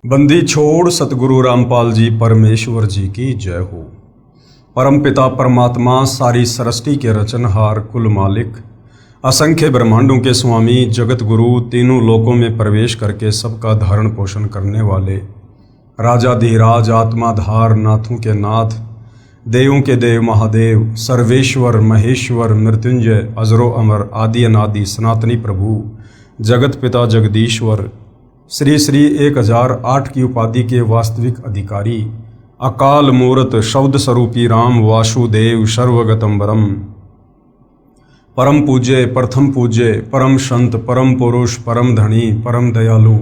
बंदी छोड़ सतगुरु रामपाल जी परमेश्वर जी की जय हो। परम पिता परमात्मा सारी सृष्टि के रचनहार कुल मालिक असंख्य ब्रह्मांडों के स्वामी जगत गुरु तीनों लोकों में प्रवेश करके सबका धारण पोषण करने वाले राजा धीराज आत्माधार नाथों के नाथ देवों के देव महादेव सर्वेश्वर महेश्वर मृत्युंजय अजरो अमर आदि अनादि सनातनी प्रभु जगत पिता जगदीश्वर श्री श्री 1008 की उपाधि के वास्तविक अधिकारी अकाल मूर्त शब्द स्वरूपी राम वासुदेव सर्वगतम्बरम परम पूज्य प्रथम पूज्य परम संत परम पुरुष परम धनी परम दयालु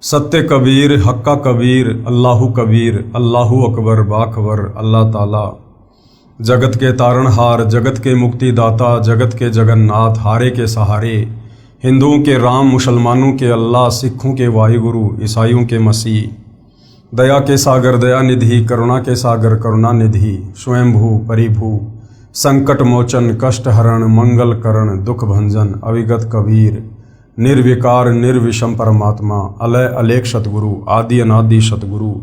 सत्य कबीर हक्का कबीर अल्लाहु कबीर अल्लाहु अकबर बाखबर अल्लाह ताला जगत के तारणहार जगत के मुक्तिदाता जगत के जगन्नाथ हारे के सहारे हिंदुओं के राम मुसलमानों के अल्लाह सिखों के वाहिगुरु ईसाइयों के मसीह दया के सागर दया निधि करुणा के सागर करुणा निधि स्वयंभू परिभू संकट मोचन कष्ट हरण मंगल करण दुख भंजन अविगत कबीर निर्विकार निर्विषम परमात्मा अलय अलेख सतगुरु आदि अनादि सतगुरु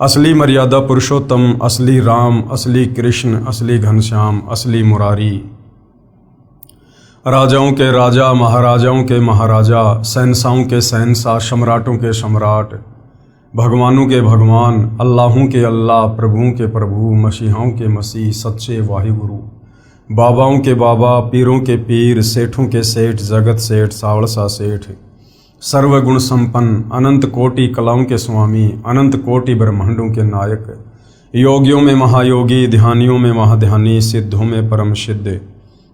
असली मर्यादा पुरुषोत्तम असली राम असली कृष्ण असली घनश्याम असली मुरारी राजाओं के राजा महाराजाओं के महाराजा शहंशाहों के शहंशाह सम्राटों के सम्राट भगवानों के भगवान अल्लाहों के अल्लाह प्रभुओं के प्रभु मसीहाओं के मसीह सच्चे वाहिगुरु बाबाओं के बाबा पीरों के पीर सेठों के सेठ जगत सेठ सावड़सा सेठ सर्वगुण संपन्न अनंत कोटि कलाओं के स्वामी अनंत कोटि ब्रह्मांडों के नायक योगियों में महायोगी ध्यानियों में महाध्यानी सिद्धों में परम सिद्ध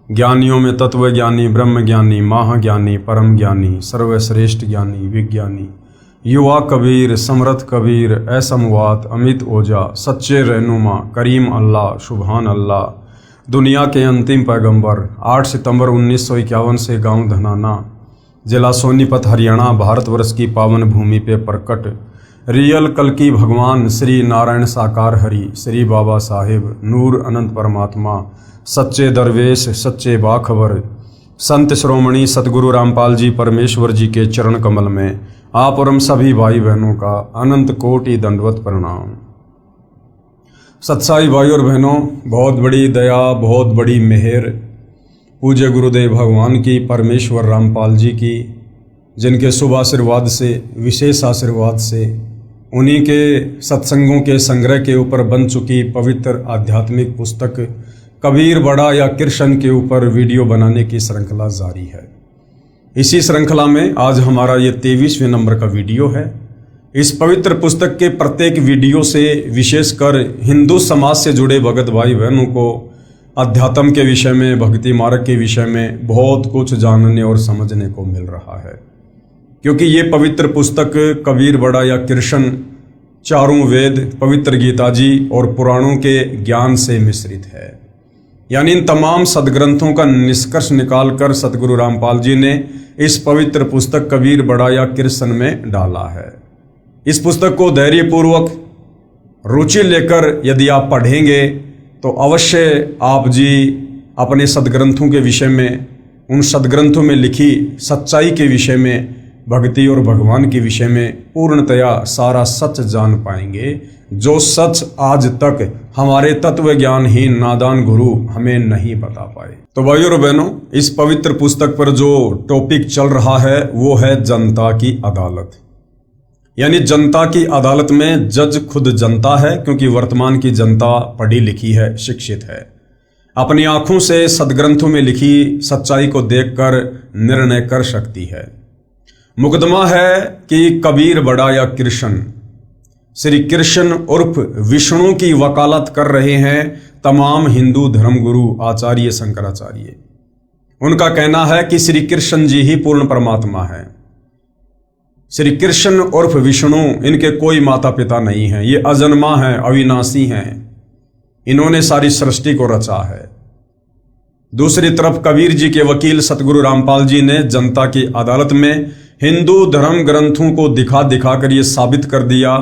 ज्ञानियों में तत्व ज्ञानी ब्रह्म ज्ञानी महाज्ञानी परम ज्ञानी सर्वश्रेष्ठ ज्ञानी विज्ञानी युवा कबीर समर्थ कबीर असमवात अमित ओजा सच्चे रहनुमा करीम अल्लाह सुभान अल्लाह दुनिया के अंतिम पैगंबर 8 सितंबर 1951 से गांव धनाना जिला सोनीपत हरियाणा भारतवर्ष की पावन भूमि पे प्रकट रियल कल्कि भगवान श्री नारायण साकार हरि श्री बाबा साहेब नूर अनंत परमात्मा सच्चे दरवेश सच्चे बाखबर संत श्रोमणी सतगुरु रामपाल जी परमेश्वर जी के चरण कमल में आप और हम सभी भाई बहनों का अनंत कोटि दंडवत प्रणाम। सत्साई भाई और बहनों, बहुत बड़ी दया बहुत बड़ी मेहर पूज्य गुरुदेव भगवान की परमेश्वर रामपाल जी की, जिनके शुभ आशीर्वाद से विशेष आशीर्वाद से उन्हीं के सत्संगों के संग्रह के ऊपर बन चुकी पवित्र आध्यात्मिक पुस्तक कबीर बड़ा या कृष्ण के ऊपर वीडियो बनाने की श्रृंखला जारी है। इसी श्रृंखला में आज हमारा ये 23वें नंबर का वीडियो है। इस पवित्र पुस्तक के प्रत्येक वीडियो से विशेषकर हिंदू समाज से जुड़े भगत भाई बहनों को अध्यात्म के विषय में भक्ति मार्ग के विषय में बहुत कुछ जानने और समझने को मिल रहा है, क्योंकि ये पवित्र पुस्तक कबीर बड़ा या कृष्ण चारों वेद पवित्र गीता जी और पुराणों के ज्ञान से मिश्रित है। यानी इन तमाम सदग्रंथों का निष्कर्ष निकालकर सतगुरु रामपाल जी ने इस पवित्र पुस्तक कबीर बड़ा या कृष्ण में डाला है। इस पुस्तक को धैर्यपूर्वक रुचि लेकर यदि आप पढ़ेंगे तो अवश्य आप जी अपने सदग्रंथों के विषय में उन सदग्रंथों में लिखी सच्चाई के विषय में भक्ति और भगवान के विषय में पूर्णतया सारा सच जान पाएंगे, जो सच आज तक हमारे तत्व ज्ञानहीन नादान गुरु हमें नहीं बता पाए। तो भाइयों और बहनों, इस पवित्र पुस्तक पर जो टॉपिक चल रहा है वो है जनता की अदालत। यानी जनता की अदालत में जज खुद जनता है, क्योंकि वर्तमान की जनता पढ़ी लिखी है, शिक्षित है, अपनी आंखों से सदग्रंथों में लिखी सच्चाई को देखकर निर्णय कर सकती है। मुकदमा है कि कबीर बड़ा या कृष्ण श्री कृष्ण उर्फ विष्णु की वकालत कर रहे हैं तमाम हिंदू धर्मगुरु आचार्य शंकराचार्य। उनका कहना है कि श्री कृष्ण जी ही पूर्ण परमात्मा है। श्री कृष्ण उर्फ विष्णु, इनके कोई माता पिता नहीं है, ये अजन्मा है, अविनाशी हैं, इन्होंने सारी सृष्टि को रचा है। दूसरी तरफ कबीर जी के वकील सतगुरु रामपाल जी ने जनता की अदालत में हिंदू धर्म ग्रंथों को दिखा दिखाकर ये साबित कर दिया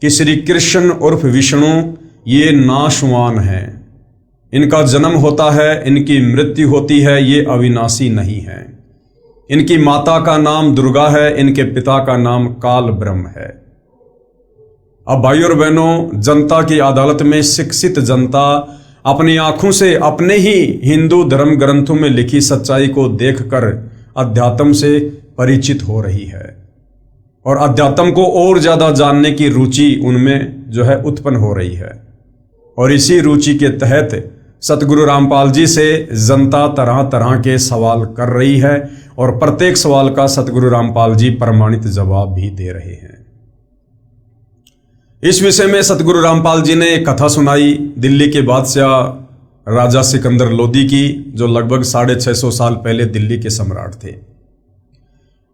कि श्री कृष्ण उर्फ विष्णु ये नाशवान हैं, इनका जन्म होता है, इनकी मृत्यु होती है, ये अविनाशी नहीं है। इनकी माता का नाम दुर्गा है, इनके पिता का नाम काल ब्रह्म है। अब भाइयों और बहनों, जनता की अदालत में शिक्षित जनता अपनी आंखों से अपने ही हिंदू धर्म ग्रंथों में लिखी सच्चाई को देखकर अध्यात्म से परिचित हो रही है और अध्यात्म को और ज्यादा जानने की रुचि उनमें जो है उत्पन्न हो रही है। और इसी रुचि के तहत सतगुरु रामपाल जी से जनता तरह तरह के सवाल कर रही है और प्रत्येक सवाल का सतगुरु रामपाल जी प्रमाणित जवाब भी दे रहे हैं। इस विषय में सतगुरु रामपाल जी ने एक कथा सुनाई दिल्ली के बादशाह राजा सिकंदर लोदी की, जो लगभग 650 साल पहले दिल्ली के सम्राट थे।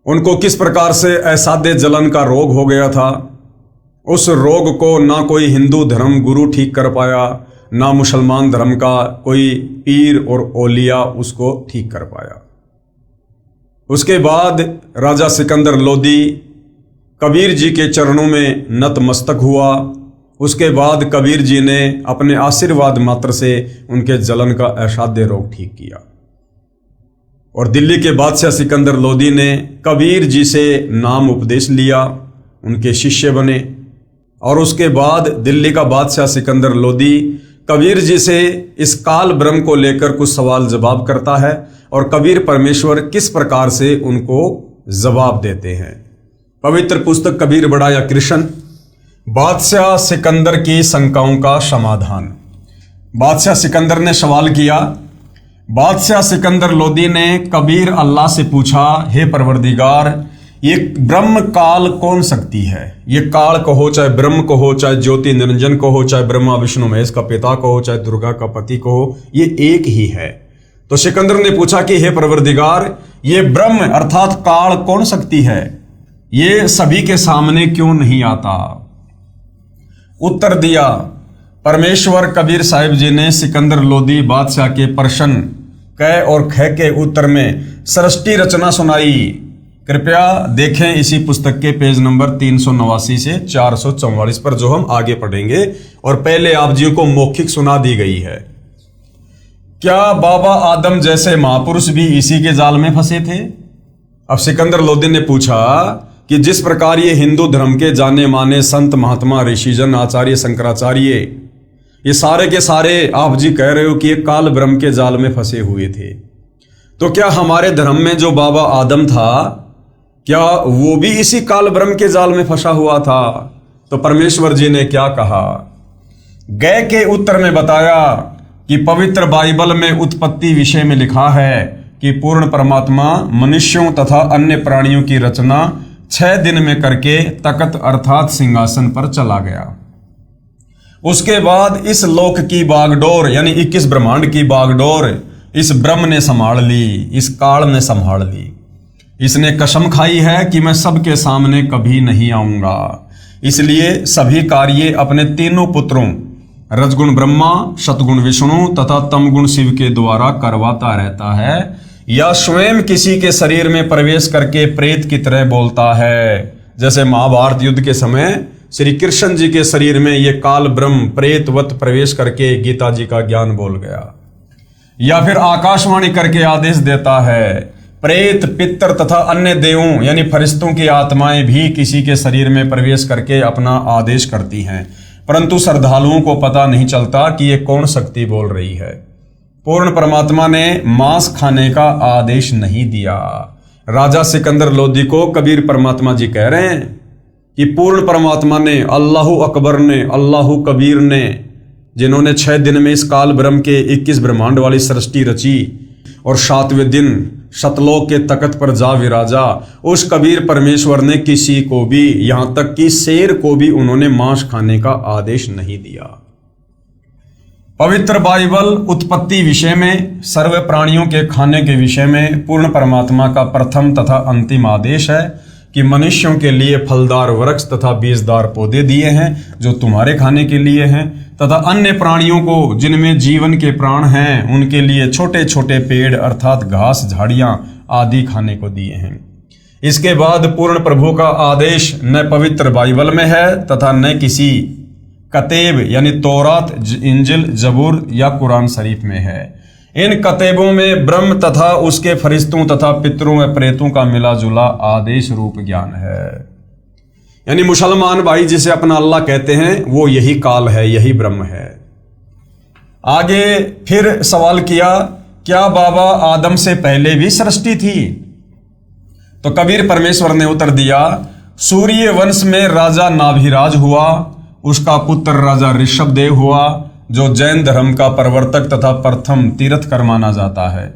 उनको किस प्रकार से असाध्य जलन का रोग हो गया था। उस रोग को ना कोई हिंदू धर्म गुरु ठीक कर पाया, ना मुसलमान धर्म का कोई पीर और औलिया उसको ठीक कर पाया। उसके बाद राजा सिकंदर लोदी कबीर जी के चरणों में नतमस्तक हुआ। उसके बाद कबीर जी ने अपने आशीर्वाद मात्र से उनके जलन का असाध्य रोग ठीक किया और दिल्ली के बादशाह सिकंदर लोदी ने कबीर जी से नाम उपदेश लिया, उनके शिष्य बने। और उसके बाद दिल्ली का बादशाह सिकंदर लोदी कबीर जी से इस काल ब्रह्म को लेकर कुछ सवाल जवाब करता है और कबीर परमेश्वर किस प्रकार से उनको जवाब देते हैं। पवित्र पुस्तक कबीर बढ़ाया कृष्ण, बादशाह सिकंदर की शंकाओं का समाधान। बादशाह सिकंदर ने सवाल किया। बादशाह सिकंदर लोदी ने कबीर अल्लाह से पूछा, हे परवरदिगार, ये ब्रह्म काल कौन शक्ति है? ये काल कहो, चाहे ब्रह्म कहो, चाहे ज्योति निरंजन कहो, चाहे ब्रह्मा विष्णु महेश का पिता कहो, चाहे दुर्गा का पति कहो, ये एक ही है। तो सिकंदर ने पूछा कि हे परवरदिगार, ये ब्रह्म अर्थात काल कौन शक्ति है? ये सभी के सामने क्यों नहीं आता? उत्तर दिया परमेश्वर कबीर साहिब जी ने सिकंदर लोदी बादशाह के प्रश्न क और ख के उत्तर में सृष्टि रचना सुनाई। कृपया देखें इसी पुस्तक के पेज नंबर 389 से 444 पर, जो हम आगे पढ़ेंगे। और पहले आप जी को मौखिक सुना दी गई है। क्या बाबा आदम जैसे महापुरुष भी इसी के जाल में फंसे थे? अब सिकंदर लोदी ने पूछा कि जिस प्रकार ये हिंदू धर्म के जाने माने संत महात्मा ऋषिजन आचार्य शंकराचार्य, ये सारे के सारे आप जी कह रहे हो कि ये काल ब्रह्म के जाल में फंसे हुए थे, तो क्या हमारे धर्म में जो बाबा आदम था, क्या वो भी इसी काल ब्रह्म के जाल में फंसा हुआ था? तो परमेश्वर जी ने क्या कहा? गए के उत्तर में बताया कि पवित्र बाइबल में उत्पत्ति विषय में लिखा है कि पूर्ण परमात्मा मनुष्यों तथा अन्य प्राणियों की रचना 6 दिन में करके तख्त अर्थात सिंहासन पर चला गया। उसके बाद इस लोक की बागडोर यानी 21 ब्रह्मांड की बागडोर इस ब्रह्म ने संभाल ली, इस काल ने संभाल ली। इसने कसम खाई है कि मैं सबके सामने कभी नहीं आऊंगा, इसलिए सभी कार्य अपने तीनों पुत्रों रजगुण ब्रह्मा, सतगुण विष्णु तथा तमगुण शिव के द्वारा करवाता रहता है, या स्वयं किसी के शरीर में प्रवेश करके प्रेत की तरह बोलता है। जैसे महाभारत युद्ध के समय श्री कृष्ण जी के शरीर में ये काल ब्रह्म प्रेतवत प्रवेश करके गीता जी का ज्ञान बोल गया। या फिर आकाशवाणी करके आदेश देता है, प्रेत पितर तथा अन्य देवों यानी फरिश्तों की आत्माएं भी किसी के शरीर में प्रवेश करके अपना आदेश करती हैं, परंतु श्रद्धालुओं को पता नहीं चलता कि ये कौन शक्ति बोल रही है। पूर्ण परमात्मा ने मांस खाने का आदेश नहीं दिया। राजा सिकंदर लोदी को कबीर परमात्मा जी कह रहे हैं कि पूर्ण परमात्मा ने, अल्लाहु अकबर ने, अल्लाहु कबीर ने, जिन्होंने 6 दिन में इस काल ब्रह्म के 21 ब्रह्मांड वाली सृष्टि रची और 7वें दिन सतलोक के तख्त पर जा विराजा, उस कबीर परमेश्वर ने किसी को भी, यहां तक कि शेर को भी उन्होंने मांस खाने का आदेश नहीं दिया। पवित्र बाइबल उत्पत्ति विषय में, सर्व प्राणियों के खाने के विषय में पूर्ण परमात्मा का प्रथम तथा अंतिम आदेश है कि मनुष्यों के लिए फलदार वृक्ष तथा बीजदार पौधे दिए हैं जो तुम्हारे खाने के लिए हैं, तथा अन्य प्राणियों को जिनमें जीवन के प्राण हैं उनके लिए छोटे छोटे पेड़ अर्थात घास झाड़ियां आदि खाने को दिए हैं। इसके बाद पूर्ण प्रभु का आदेश न पवित्र बाइबल में है तथा न किसी कतेब यानी तौरात, इंजिल, जबूर या कुरान शरीफ में है। इन कतेबों में ब्रह्म तथा उसके फरिश्तों तथा पितरों व प्रेतों का मिला जुला आदेश रूप ज्ञान है। यानी मुसलमान भाई जिसे अपना अल्लाह कहते हैं वो यही काल है, यही ब्रह्म है। आगे फिर सवाल किया, क्या बाबा आदम से पहले भी सृष्टि थी? तो कबीर परमेश्वर ने उत्तर दिया, सूर्य वंश में राजा नाभिराज हुआ, उसका पुत्र राजा ऋषभदेव हुआ, जो जैन धर्म का प्रवर्तक तथा प्रथम तीर्थकर माना जाता है।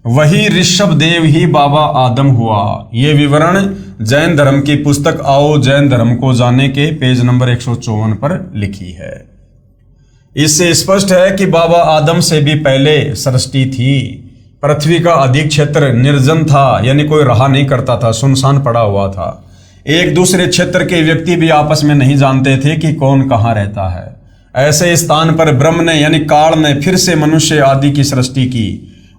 वही ऋषभदेव ही बाबा आदम हुआ। ये विवरण जैन धर्म की पुस्तक आओ जैन धर्म को जाने के पेज नंबर 154 पर लिखी है। इससे स्पष्ट है कि बाबा आदम से भी पहले सृष्टि थी। पृथ्वी का अधिक क्षेत्र निर्जन था, यानी कोई रहा नहीं करता था, सुनसान पड़ा हुआ था। एक दूसरे क्षेत्र के व्यक्ति भी आपस में नहीं जानते थे कि कौन कहाँ रहता है। ऐसे स्थान पर ब्रह्म ने यानी काल ने फिर से मनुष्य आदि की सृष्टि की।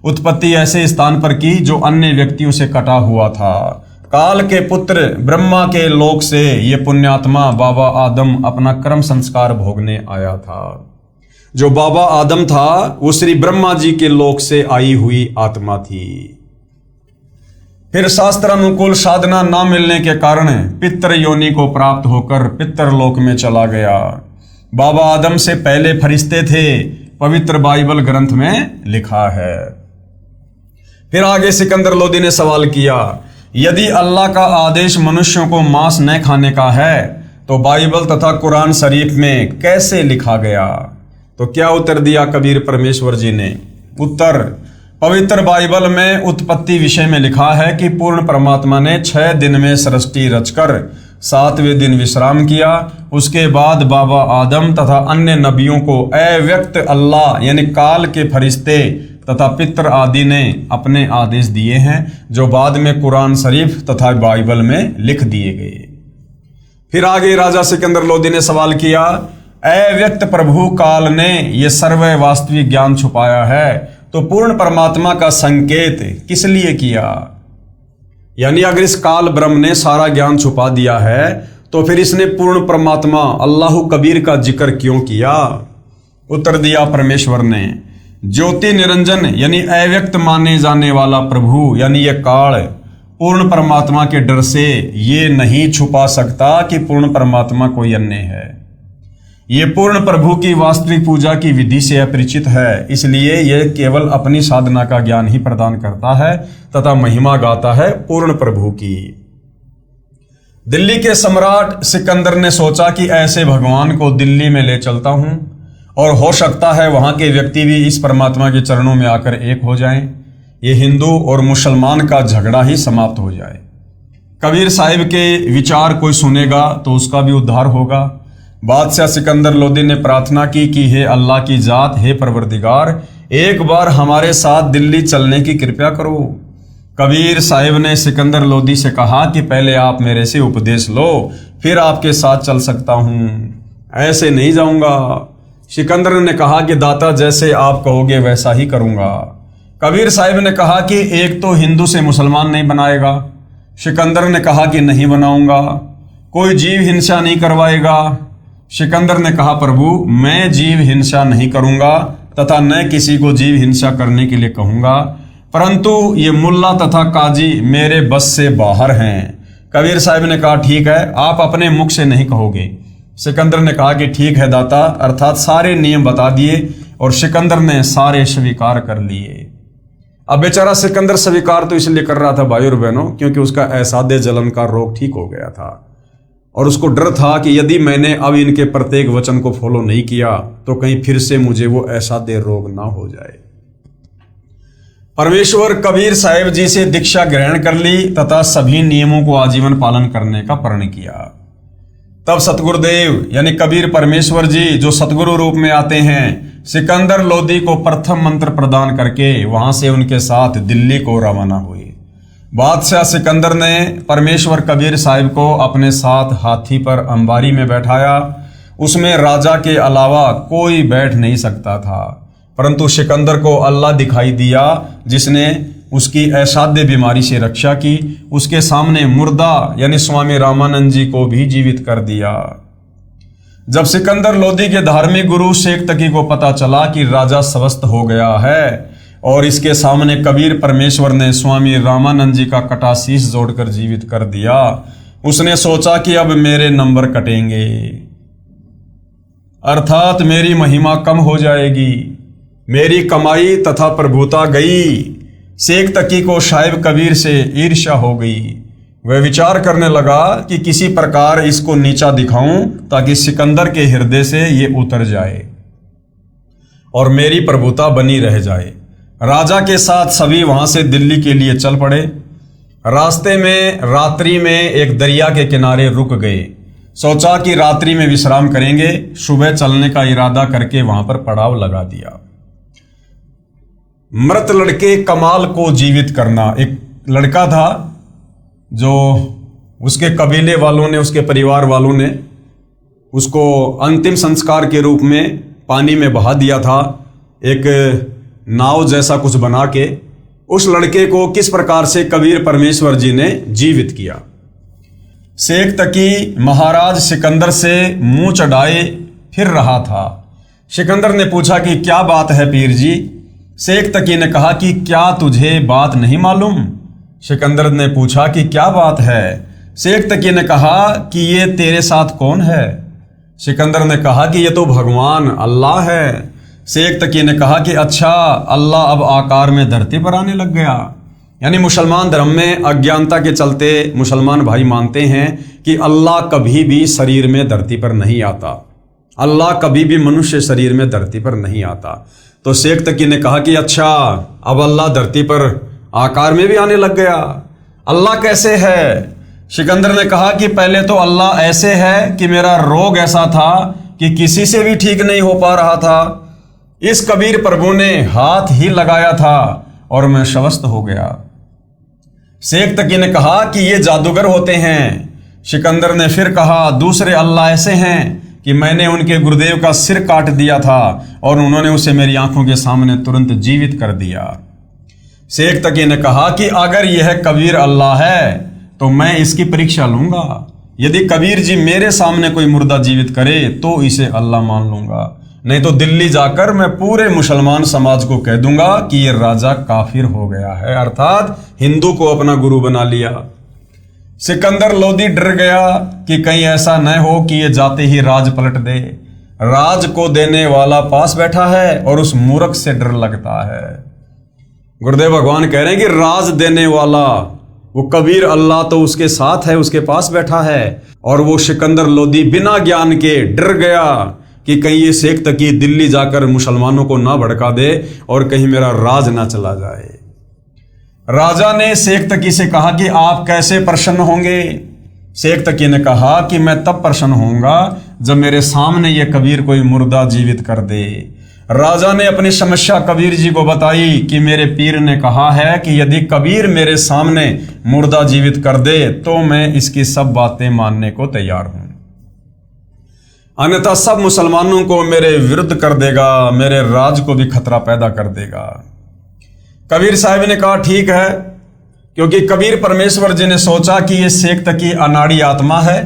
उत्पत्ति ऐसे स्थान पर की जो अन्य व्यक्तियों से कटा हुआ था। काल के पुत्र ब्रह्मा के लोक से ये पुण्यात्मा बाबा आदम अपना कर्म संस्कार भोगने आया था। जो बाबा आदम था वो श्री ब्रह्मा जी के लोक से आई हुई आत्मा थी। फिर शास्त्रानुकूल साधना ना मिलने के कारण पितृ योनि को प्राप्त होकर पितृलोक में चला गया। बाबा आदम से पहले फरिश्ते थे, पवित्र बाइबल ग्रंथ में लिखा है। फिर आगे सिकंदर लोदी ने सवाल किया, यदि अल्लाह का आदेश मनुष्यों को मांस न खाने का है तो बाइबल तथा कुरान शरीफ में कैसे लिखा गया? तो क्या उत्तर दिया कबीर परमेश्वर जी ने? उत्तर, पवित्र बाइबल में उत्पत्ति विषय में लिखा है कि पूर्ण परमात्मा ने 6 दिन में सृष्टि रचकर 7वें दिन विश्राम किया। उसके बाद बाबा आदम तथा अन्य नबियों को अव्यक्त अल्लाह यानी काल के फरिश्ते तथा पितृ आदि ने अपने आदेश दिए हैं, जो बाद में कुरान शरीफ तथा बाइबल में लिख दिए गए। फिर आगे राजा सिकंदर लोदी ने सवाल किया, अव्यक्त प्रभु काल ने यह सर्व वास्तविक ज्ञान छुपाया है, तो पूर्ण परमात्मा का संकेत किस लिए किया? यानी अगर इस काल ब्रह्म ने सारा ज्ञान छुपा दिया है तो फिर इसने पूर्ण परमात्मा अल्लाह कबीर का जिक्र क्यों किया? उत्तर दिया परमेश्वर ने, ज्योति निरंजन यानी अव्यक्त माने जाने वाला प्रभु यानी ये काल पूर्ण परमात्मा के डर से ये नहीं छुपा सकता कि पूर्ण परमात्मा कोई अन्य है। ये पूर्ण प्रभु की वास्तविक पूजा की विधि से अपरिचित है, इसलिए यह केवल अपनी साधना का ज्ञान ही प्रदान करता है तथा महिमा गाता है पूर्ण प्रभु की। दिल्ली के सम्राट सिकंदर ने सोचा कि ऐसे भगवान को दिल्ली में ले चलता हूं और हो सकता है वहां के व्यक्ति भी इस परमात्मा के चरणों में आकर एक हो जाएं। ये हिंदू और मुसलमान का झगड़ा ही समाप्त हो जाए। कबीर साहिब के विचार कोई सुनेगा तो उसका भी उद्धार होगा। बादशाह सिकंदर लोदी ने प्रार्थना की कि हे अल्लाह की जात, हे परवरदिगार, एक बार हमारे साथ दिल्ली चलने की कृपा करो। कबीर साहिब ने सिकंदर लोदी से कहा कि पहले आप मेरे से उपदेश लो, फिर आपके साथ चल सकता हूं, ऐसे नहीं जाऊंगा। सिकंदर ने कहा कि दाता जैसे आप कहोगे वैसा ही करूंगा। कबीर साहिब ने कहा कि एक तो हिंदू से मुसलमान नहीं बनाएगा। सिकंदर ने कहा कि नहीं बनाऊंगा। कोई जीव हिंसा नहीं करवाएगा। सिकंदर ने कहा प्रभु मैं जीव हिंसा नहीं करूंगा तथा न किसी को जीव हिंसा करने के लिए कहूंगा, परंतु ये मुल्ला तथा काजी मेरे बस से बाहर हैं। कबीर साहिब ने कहा ठीक है, आप अपने मुख से नहीं कहोगे। सिकंदर ने कहा कि ठीक है दाता, अर्थात सारे नियम बता दिए और सिकंदर ने सारे स्वीकार कर लिए। अब बेचारा सिकंदर स्वीकार तो इसलिए कर रहा था भाई और बहनों, क्योंकि उसका असाध्य जलन का रोग ठीक हो गया था और उसको डर था कि यदि मैंने अब इनके प्रत्येक वचन को फॉलो नहीं किया तो कहीं फिर से मुझे वो असाध्य रोग ना हो जाए। परमेश्वर कबीर साहिब जी से दीक्षा ग्रहण कर ली तथा सभी नियमों को आजीवन पालन करने का प्रण किया। तब सतगुरुदेव यानी कबीर परमेश्वर जी जो सतगुरु रूप में आते हैं, सिकंदर लोदी को प्रथम मंत्र प्रदान करके वहां से उनके साथ दिल्ली को रवाना हुए। बादशाह सिकंदर ने परमेश्वर कबीर साहिब को अपने साथ हाथी पर अंबारी में बैठाया। उसमें राजा के अलावा कोई बैठ नहीं सकता था, परंतु सिकंदर को अल्लाह दिखाई दिया जिसने उसकी असाध्य बीमारी से रक्षा की। उसके सामने मुर्दा यानी स्वामी रामानंद जी को भी जीवित कर दिया। जब सिकंदर लोदी के धार्मिक गुरु शेख तकी को पता चला कि राजा स्वस्थ हो गया है और इसके सामने कबीर परमेश्वर ने स्वामी रामानंद जी का कटा शीश जोड़कर जीवित कर दिया, उसने सोचा कि अब मेरे नंबर कटेंगे, अर्थात मेरी महिमा कम हो जाएगी, मेरी कमाई तथा प्रभुता गई। शेख तकी को शायब कबीर से ईर्ष्या हो गई। वह विचार करने लगा कि किसी प्रकार इसको नीचा दिखाऊं ताकि सिकंदर के हृदय से ये उतर जाए और मेरी प्रभुता बनी रह जाए। राजा के साथ सभी वहां से दिल्ली के लिए चल पड़े। रास्ते में रात्रि में एक दरिया के किनारे रुक गए। सोचा कि रात्रि में विश्राम करेंगे, सुबह चलने का इरादा करके वहां पर पड़ाव लगा दिया। मृत लड़के कमाल को जीवित करना। एक लड़का था जो उसके कबीले वालों ने, उसके परिवार वालों ने उसको अंतिम संस्कार के रूप में पानी में बहा दिया था, एक नाव जैसा कुछ बना के। उस लड़के को किस प्रकार से कबीर परमेश्वर जी ने जीवित किया। शेख तकी महाराज सिकंदर से मुंह चढ़ाए फिर रहा था। सिकंदर ने पूछा कि क्या बात है पीर जी। शेख तकी ने कहा कि क्या तुझे बात नहीं मालूम। सिकंदर ने पूछा कि क्या बात है। शेख तकी ने कहा कि ये तेरे साथ कौन है। सिकंदर ने कहा कि ये तो भगवान अल्लाह है। शेख तकी ने कहा कि अच्छा, अल्लाह अब आकार में धरती पर आने लग गया। यानी मुसलमान धर्म में अज्ञानता के चलते मुसलमान भाई मानते हैं कि अल्लाह कभी भी शरीर में धरती पर नहीं आता, अल्लाह कभी भी मनुष्य शरीर में धरती पर नहीं आता। तो शेख तकी ने कहा कि अच्छा, अब अल्लाह धरती पर आकार में भी आने लग गया। अल्लाह कैसे है? सिकंदर ने कहा कि पहले तो अल्लाह ऐसे है कि मेरा रोग ऐसा था कि किसी से भी ठीक नहीं हो पा रहा था। इस कबीर प्रभु ने हाथ ही लगाया था और मैं स्वस्थ हो गया। शेख तकी ने कहा कि ये जादूगर होते हैं। सिकंदर ने फिर कहा दूसरे अल्लाह ऐसे हैं कि मैंने उनके गुरुदेव का सिर काट दिया था और उन्होंने उसे मेरी आंखों के सामने तुरंत जीवित कर दिया। शेख तकी ने कहा कि अगर यह कबीर अल्लाह है तो मैं इसकी परीक्षा लूंगा। यदि कबीर जी मेरे सामने कोई मुर्दा जीवित करे तो इसे अल्लाह मान लूंगा, नहीं तो दिल्ली जाकर मैं पूरे मुसलमान समाज को कह दूंगा कि ये राजा काफिर हो गया है, अर्थात हिंदू को अपना गुरु बना लिया। सिकंदर लोदी डर गया कि कहीं ऐसा न हो कि ये जाते ही राज पलट दे। राज को देने वाला पास बैठा है और उस मूर्ख से डर लगता है। गुरुदेव भगवान कह रहे हैं कि राज देने वाला वो कबीर अल्लाह तो उसके साथ है, उसके पास बैठा है, और वो सिकंदर लोदी बिना ज्ञान के डर गया कि कहीं ये शेख तकी दिल्ली जाकर मुसलमानों को ना भड़का दे और कहीं मेरा राज ना चला जाए। राजा ने शेख तकी से कहा कि आप कैसे प्रसन्न होंगे। शेख तकी ने कहा कि मैं तब प्रसन्न होऊंगा जब मेरे सामने ये कबीर कोई मुर्दा जीवित कर दे। राजा ने अपनी समस्या कबीर जी को बताई कि मेरे पीर ने कहा है कि यदि कबीर मेरे सामने मुर्दा जीवित कर दे तो मैं इसकी सब बातें मानने को तैयार हूं, अन्यथा सब मुसलमानों को मेरे विरुद्ध कर देगा, मेरे राज को भी खतरा पैदा कर देगा। कबीर साहब ने कहा ठीक है, क्योंकि कबीर परमेश्वर जी ने सोचा कि ये शेख तकी अनाड़ी आत्मा है,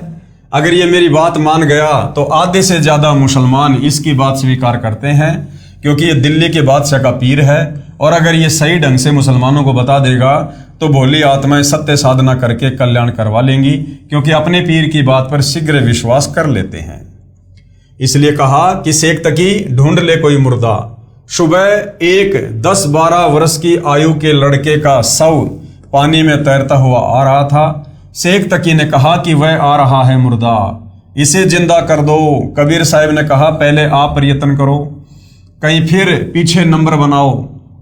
अगर ये मेरी बात मान गया तो आधे से ज्यादा मुसलमान इसकी बात स्वीकार करते हैं, क्योंकि ये दिल्ली के बादशाह का पीर है, और अगर ये सही ढंग से मुसलमानों को बता देगा तो भोली आत्माएं सत्य साधना करके कल्याण करवा लेंगी, क्योंकि अपने पीर की बात पर शीघ्र विश्वास कर लेते हैं। इसलिए कहा कि शेख तकी ढूंढ ले कोई मुर्दा। सुबह एक 10-12 वर्ष की आयु के लड़के का शव पानी में तैरता हुआ आ रहा था। शेख तकी ने कहा कि वह आ रहा है मुर्दा, इसे जिंदा कर दो। कबीर साहब ने कहा पहले आप प्रयत्न करो, कहीं फिर पीछे नंबर बनाओ।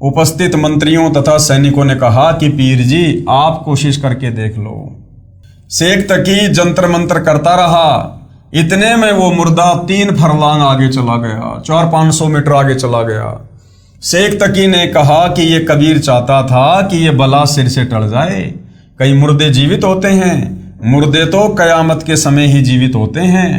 उपस्थित मंत्रियों तथा सैनिकों ने कहा कि पीर जी आप कोशिश करके देख लो। शेख तकी जंतर मंतर करता रहा। इतने में वो मुर्दा 3 फरलांग आगे चला गया, 400-500 मीटर आगे चला गया। शेख तकी ने कहा कि ये कबीर चाहता था कि ये बला सिर से टल जाए। कई मुर्दे जीवित होते हैं, मुर्दे तो कयामत के समय ही जीवित होते हैं।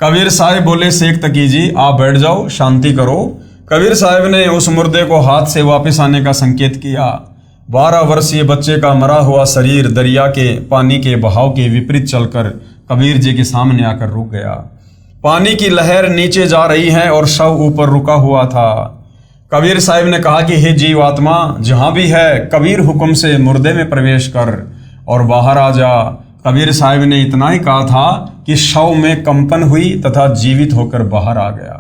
कबीर साहब बोले शेख तकी जी आप बैठ जाओ, शांति करो। कबीर साहब ने उस मुर्दे को हाथ से वापस आने का संकेत किया। 12 वर्षीय बच्चे का मरा हुआ शरीर दरिया के पानी के बहाव के विपरीत चलकर कबीर जी के सामने आकर रुक गया। पानी की लहर नीचे जा रही है और शव ऊपर रुका हुआ था। कबीर साहब ने कहा कि हे जीवात्मा जहां भी है, कबीर हुक्म से मुर्दे में प्रवेश कर और बाहर आ जा। कबीर साहब ने इतना ही कहा था कि शव में कंपन हुई तथा जीवित होकर बाहर आ गया।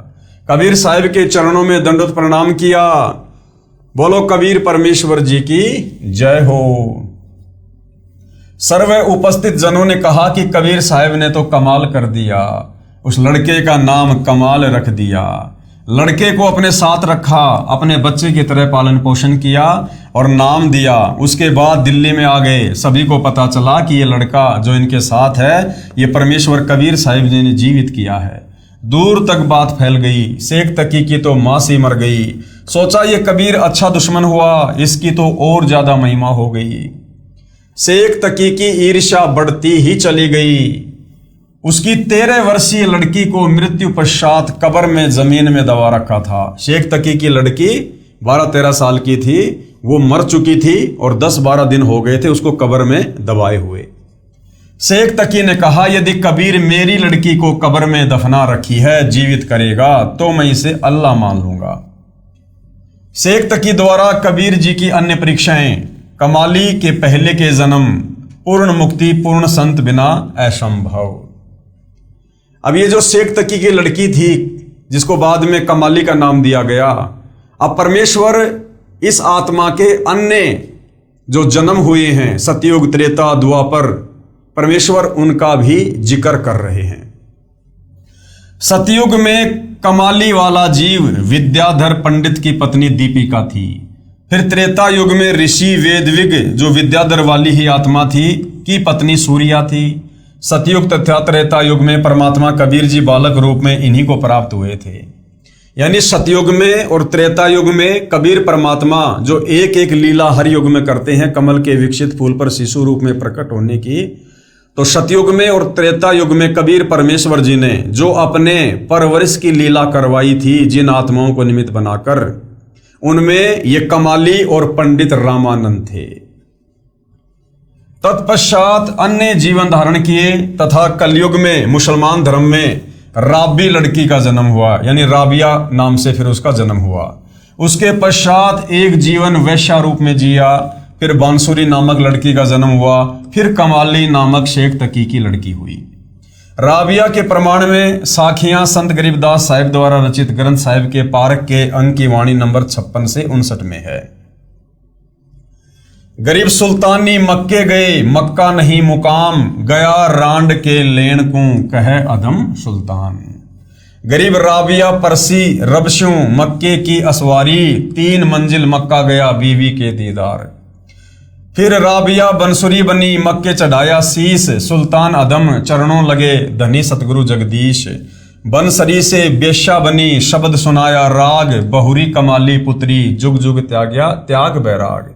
कबीर साहब के चरणों में दंडवत प्रणाम किया। बोलो कबीर परमेश्वर जी की जय हो। सर्व उपस्थित जनों ने कहा कि कबीर साहब ने तो कमाल कर दिया, उस लड़के का नाम कमाल रख दिया। लड़के को अपने साथ रखा, अपने बच्चे की तरह पालन पोषण किया और नाम दिया। उसके बाद दिल्ली में आ गए। सभी को पता चला कि ये लड़का जो इनके साथ है ये परमेश्वर कबीर साहिब जी ने जीवित किया है। दूर तक बात फैल गई। शेख तकी की तो मां सी मर गई। सोचा ये कबीर अच्छा दुश्मन हुआ, इसकी तो और ज्यादा महिमा हो गई। शेख तकी की ईर्ष्या बढ़ती ही चली गई। उसकी 13 वर्षीय लड़की को मृत्यु पश्चात कब्र में जमीन में दबा रखा था। शेख तकी की लड़की 12-13 साल की थी, वो मर चुकी थी और 10-12 दिन हो गए थे उसको कब्र में दबाए हुए। शेख तकी ने कहा यदि कबीर मेरी लड़की को कब्र में दफना रखी है, जीवित करेगा तो मैं इसे अल्लाह मान लूंगा। शेख तकी द्वारा कबीर जी की अन्य परीक्षाएं, कमाली के पहले के जन्म, पूर्ण मुक्ति पूर्ण संत बिना असंभव। अब ये जो शेख तकी की लड़की थी जिसको बाद में कमाली का नाम दिया गया, अब परमेश्वर इस आत्मा के अन्य जो जन्म हुए हैं सतयुग त्रेता द्वापर, परमेश्वर उनका भी जिक्र कर रहे हैं। सतयुग में कमाली वाला जीव विद्याधर पंडित की पत्नी दीपिका थी। फिर त्रेता युग में ऋषि वेदविग जो विद्याधर वाली ही आत्मा थी की पत्नी सूर्या थी। सतयुग तथा त्रेता युग में परमात्मा कबीर जी बालक रूप में इन्हीं को प्राप्त हुए थे। यानी सतयुग में और त्रेता युग में कबीर परमात्मा जो एक एक लीला हर युग में करते हैं कमल के विकसित फूल पर शिशु रूप में प्रकट होने की, तो सतयुग में और त्रेता युग में कबीर परमेश्वर जी ने जो अपने परवरिश की लीला करवाई थी जिन आत्माओं को निमित्त बनाकर, उनमें ये कमाली और पंडित रामानंद थे। तत्पश्चात अन्य जीवन धारण किए तथा कलयुग में मुसलमान धर्म में राबी लड़की का जन्म हुआ, यानी राबिया नाम से फिर उसका जन्म हुआ। उसके पश्चात एक जीवन वैश्या रूप में जिया, फिर बांसुरी नामक लड़की का जन्म हुआ, फिर कमाली नामक शेख तकी की लड़की हुई। राबिया के प्रमाण में साखियां संत गरीबदास साहिब द्वारा रचित ग्रंथ साहिब के पारक के अंक की वाणी नंबर 56 से 59 में है। गरीब सुल्तानी मक्के गए, मक्का नहीं मुकाम, गया रांड के लेन को कहे अदम सुल्तान। गरीब राबिया परसी रबशू मक्के की असवारी, 3 मंजिल मक्का गया बीवी के दीदार। फिर राबिया बंसुरी बनी, मक्के चढ़ाया शीश, सुल्तान अदम चरणों लगे धनी सतगुरु जगदीश। बनसरी से बेश्या बनी, शब्द सुनाया राग, बहुरी कमाली पुत्री, जुग जुग त्याग्या त्याग बैराग।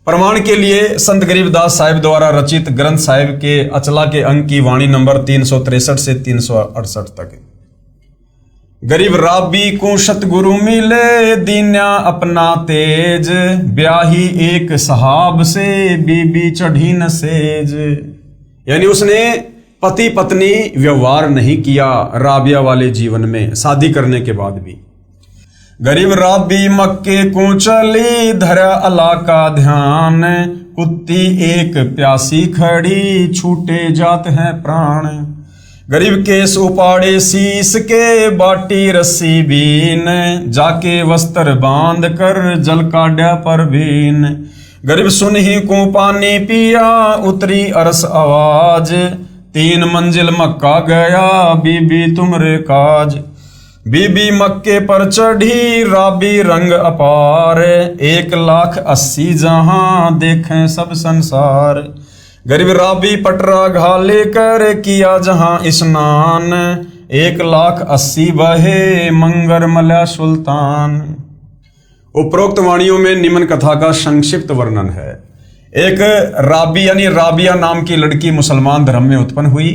प्रमाण के लिए संत गरीबदास साहिब द्वारा रचित ग्रंथ साहिब के अचला के अंक की वाणी नंबर 363 से 368 तक। गरीब राबी को सतगुरु मिले, दीन्या अपना तेज, ब्याही एक सहाब से बीबी चढ़ी न सेज। यानी उसने पति पत्नी व्यवहार नहीं किया राबिया वाले जीवन में, शादी करने के बाद भी। गरीब राबी मक्के को चली, धरा अला का ध्यान, कुत्ती एक प्यासी खड़ी, छूटे जात हैं प्राण। गरीब केस उपाड़े शीस के, बाटी रस्सी बीन, जाके वस्त्र बांध कर जल काढ़ा पर बीन। गरीब सुन ही को पानी पिया, उतरी अरस आवाज, 3 मंजिल मक्का गया बीबी तुमरे काज। बीबी मक्के पर चढ़ी, राबी रंग अपार, 1,80,000 जहां देखें सब संसार। गरीब राबी पटरा घा लेकर किया जहां स्नान, 1,80,000 बहे मंगर मल्या सुल्तान। उपरोक्त वाणियों में निम्न कथा का संक्षिप्त वर्णन है। एक राबी यानी राबिया नाम की लड़की मुसलमान धर्म में उत्पन्न हुई।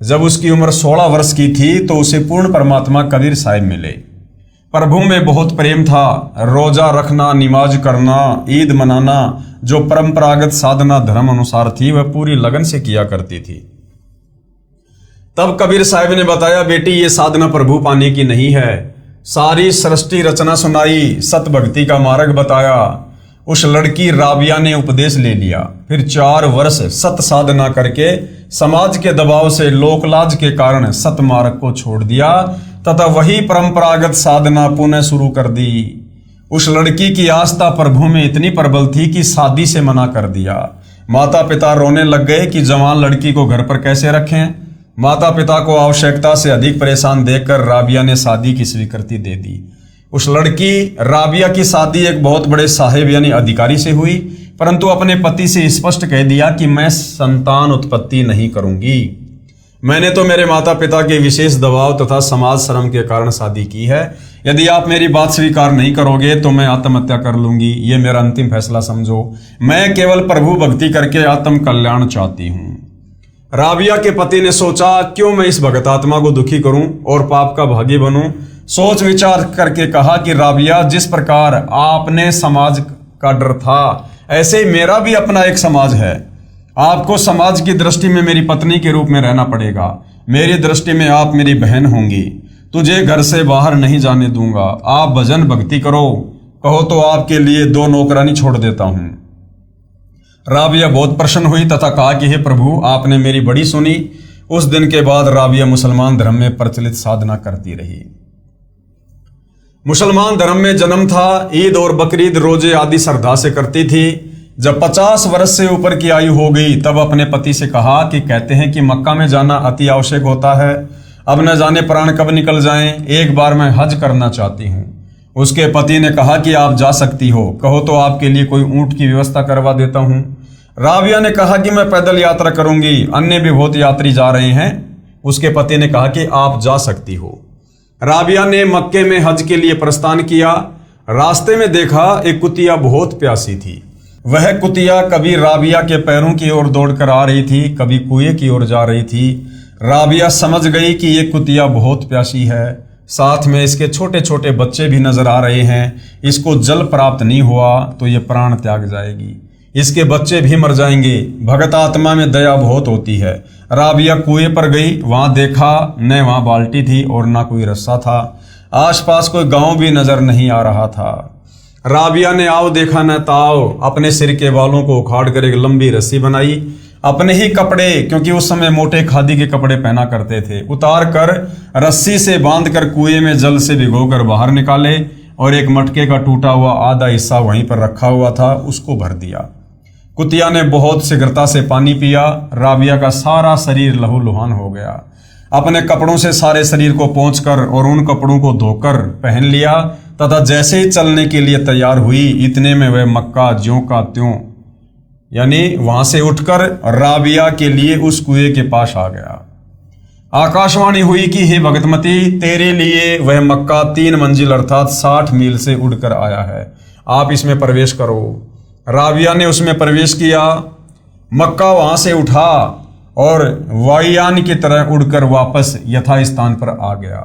जब उसकी उम्र 16 वर्ष की थी तो उसे पूर्ण परमात्मा कबीर साहिब मिले। प्रभु में बहुत प्रेम था। रोजा रखना, नमाज करना, ईद मनाना जो परंपरागत साधना धर्म अनुसार थी वह पूरी लगन से किया करती थी। तब कबीर साहिब ने बताया, बेटी ये साधना प्रभु पाने की नहीं है। सारी सृष्टि रचना सुनाई, सत भक्ति का मार्ग बताया। उस लड़की राबिया ने उपदेश ले लिया। फिर 4 वर्ष सत साधना करके समाज के दबाव से, लोकलाज के कारण सत मार्ग को छोड़ दिया तथा वही परंपरागत साधना पुनः शुरू कर दी। उस लड़की की आस्था प्रभु में इतनी प्रबल थी कि शादी से मना कर दिया। माता पिता रोने लग गए कि जवान लड़की को घर पर कैसे रखें। माता पिता को आवश्यकता से अधिक परेशान देखकर राबिया ने शादी की स्वीकृति दे दी। उस लड़की राबिया की शादी एक बहुत बड़े साहिब यानी अधिकारी से हुई, परंतु अपने पति से स्पष्ट कह दिया कि मैं संतान उत्पत्ति नहीं करूंगी। मैंने तो मेरे माता पिता के विशेष दबाव तथा समाज शर्म के कारण शादी की है। यदि आप मेरी बात स्वीकार नहीं करोगे तो मैं आत्महत्या कर लूंगी। ये मेरा अंतिम फैसला समझो। मैं केवल प्रभु भक्ति करके आत्म कल्याण चाहती हूँ। राबिया के पति ने सोचा, क्यों मैं इस भगत आत्मा को दुखी करूं और पाप का भागी बनूं। सोच विचार करके कहा कि राबिया, जिस प्रकार आपने समाज का डर था, ऐसे ही मेरा भी अपना एक समाज है। आपको समाज की दृष्टि में मेरी पत्नी के रूप में रहना पड़ेगा। मेरी दृष्टि में आप मेरी बहन होंगी। तुझे घर से बाहर नहीं जाने दूंगा। आप भजन भक्ति करो, कहो तो आपके लिए 2 नौकरानी छोड़ देता हूं। राबिया बहुत प्रसन्न हुई तथा कहा कि हे प्रभु, आपने मेरी बड़ी सुनी। उस दिन के बाद राबिया मुसलमान धर्म में प्रचलित साधना करती रही। मुसलमान धर्म में जन्म था। ईद और बकरीद, रोजे आदि श्रद्धा से करती थी। जब 50 वर्ष से ऊपर की आयु हो गई तब अपने पति से कहा कि कहते हैं कि मक्का में जाना अति आवश्यक होता है। अब न जाने प्राण कब निकल जाएं। एक बार मैं हज करना चाहती हूँ। उसके पति ने कहा कि आप जा सकती हो, कहो तो आपके लिए कोई ऊंट की व्यवस्था करवा देता हूँ। राबिया ने कहा कि मैं पैदल यात्रा करूंगी, अन्य भी बहुत यात्री जा रहे हैं। उसके पति ने कहा कि आप जा सकती हो। राबिया ने मक्के में हज के लिए प्रस्थान किया। रास्ते में देखा एक कुतिया बहुत प्यासी थी। वह कुतिया कभी राबिया के पैरों की ओर दौड़कर आ रही थी, कभी कुएं की ओर जा रही थी। राबिया समझ गई कि ये कुतिया बहुत प्यासी है, साथ में इसके छोटे छोटे बच्चे भी नजर आ रहे हैं। इसको जल प्राप्त नहीं हुआ तो ये प्राण त्याग जाएगी, इसके बच्चे भी मर जाएंगे। भगत आत्मा में दया बहुत होती है। राबिया कुएं पर गई, वहां देखा न वहां बाल्टी थी और ना कोई रस्सा था। आसपास कोई गांव भी नजर नहीं आ रहा था। राबिया ने आओ देखा न ताओ अपने सिर के बालों को उखाड़ कर एक लंबी रस्सी बनाई। अपने ही कपड़े, क्योंकि उस समय मोटे खादी के कपड़े पहना करते थे, उतार कर रस्सी से बांध कर कुएं में जल से भिगोकर बाहर निकाले और एक मटके का टूटा हुआ आधा हिस्सा वहीं पर रखा हुआ था, उसको भर दिया। कुतिया ने बहुत शीघ्रता से पानी पिया। राबिया का सारा शरीर लहूलुहान हो गया। अपने कपड़ों से सारे शरीर को पोंछकर और उन कपड़ों को धोकर पहन लिया तथा जैसे ही चलने के लिए तैयार हुई, इतने में वह मक्का ज्यों का त्यों यानी वहां से उठकर राबिया के लिए उस कुएं के पास आ गया। आकाशवाणी हुई कि हे भगतमती, तेरे लिए वह मक्का 3 मंजिल अर्थात 60 मील से उड़कर आया है। आप इसमें प्रवेश करो। राबिया ने उसमें प्रवेश किया। मक्का वहां से उठा और वायुयान की तरह उड़कर वापस यथास्थान पर आ गया।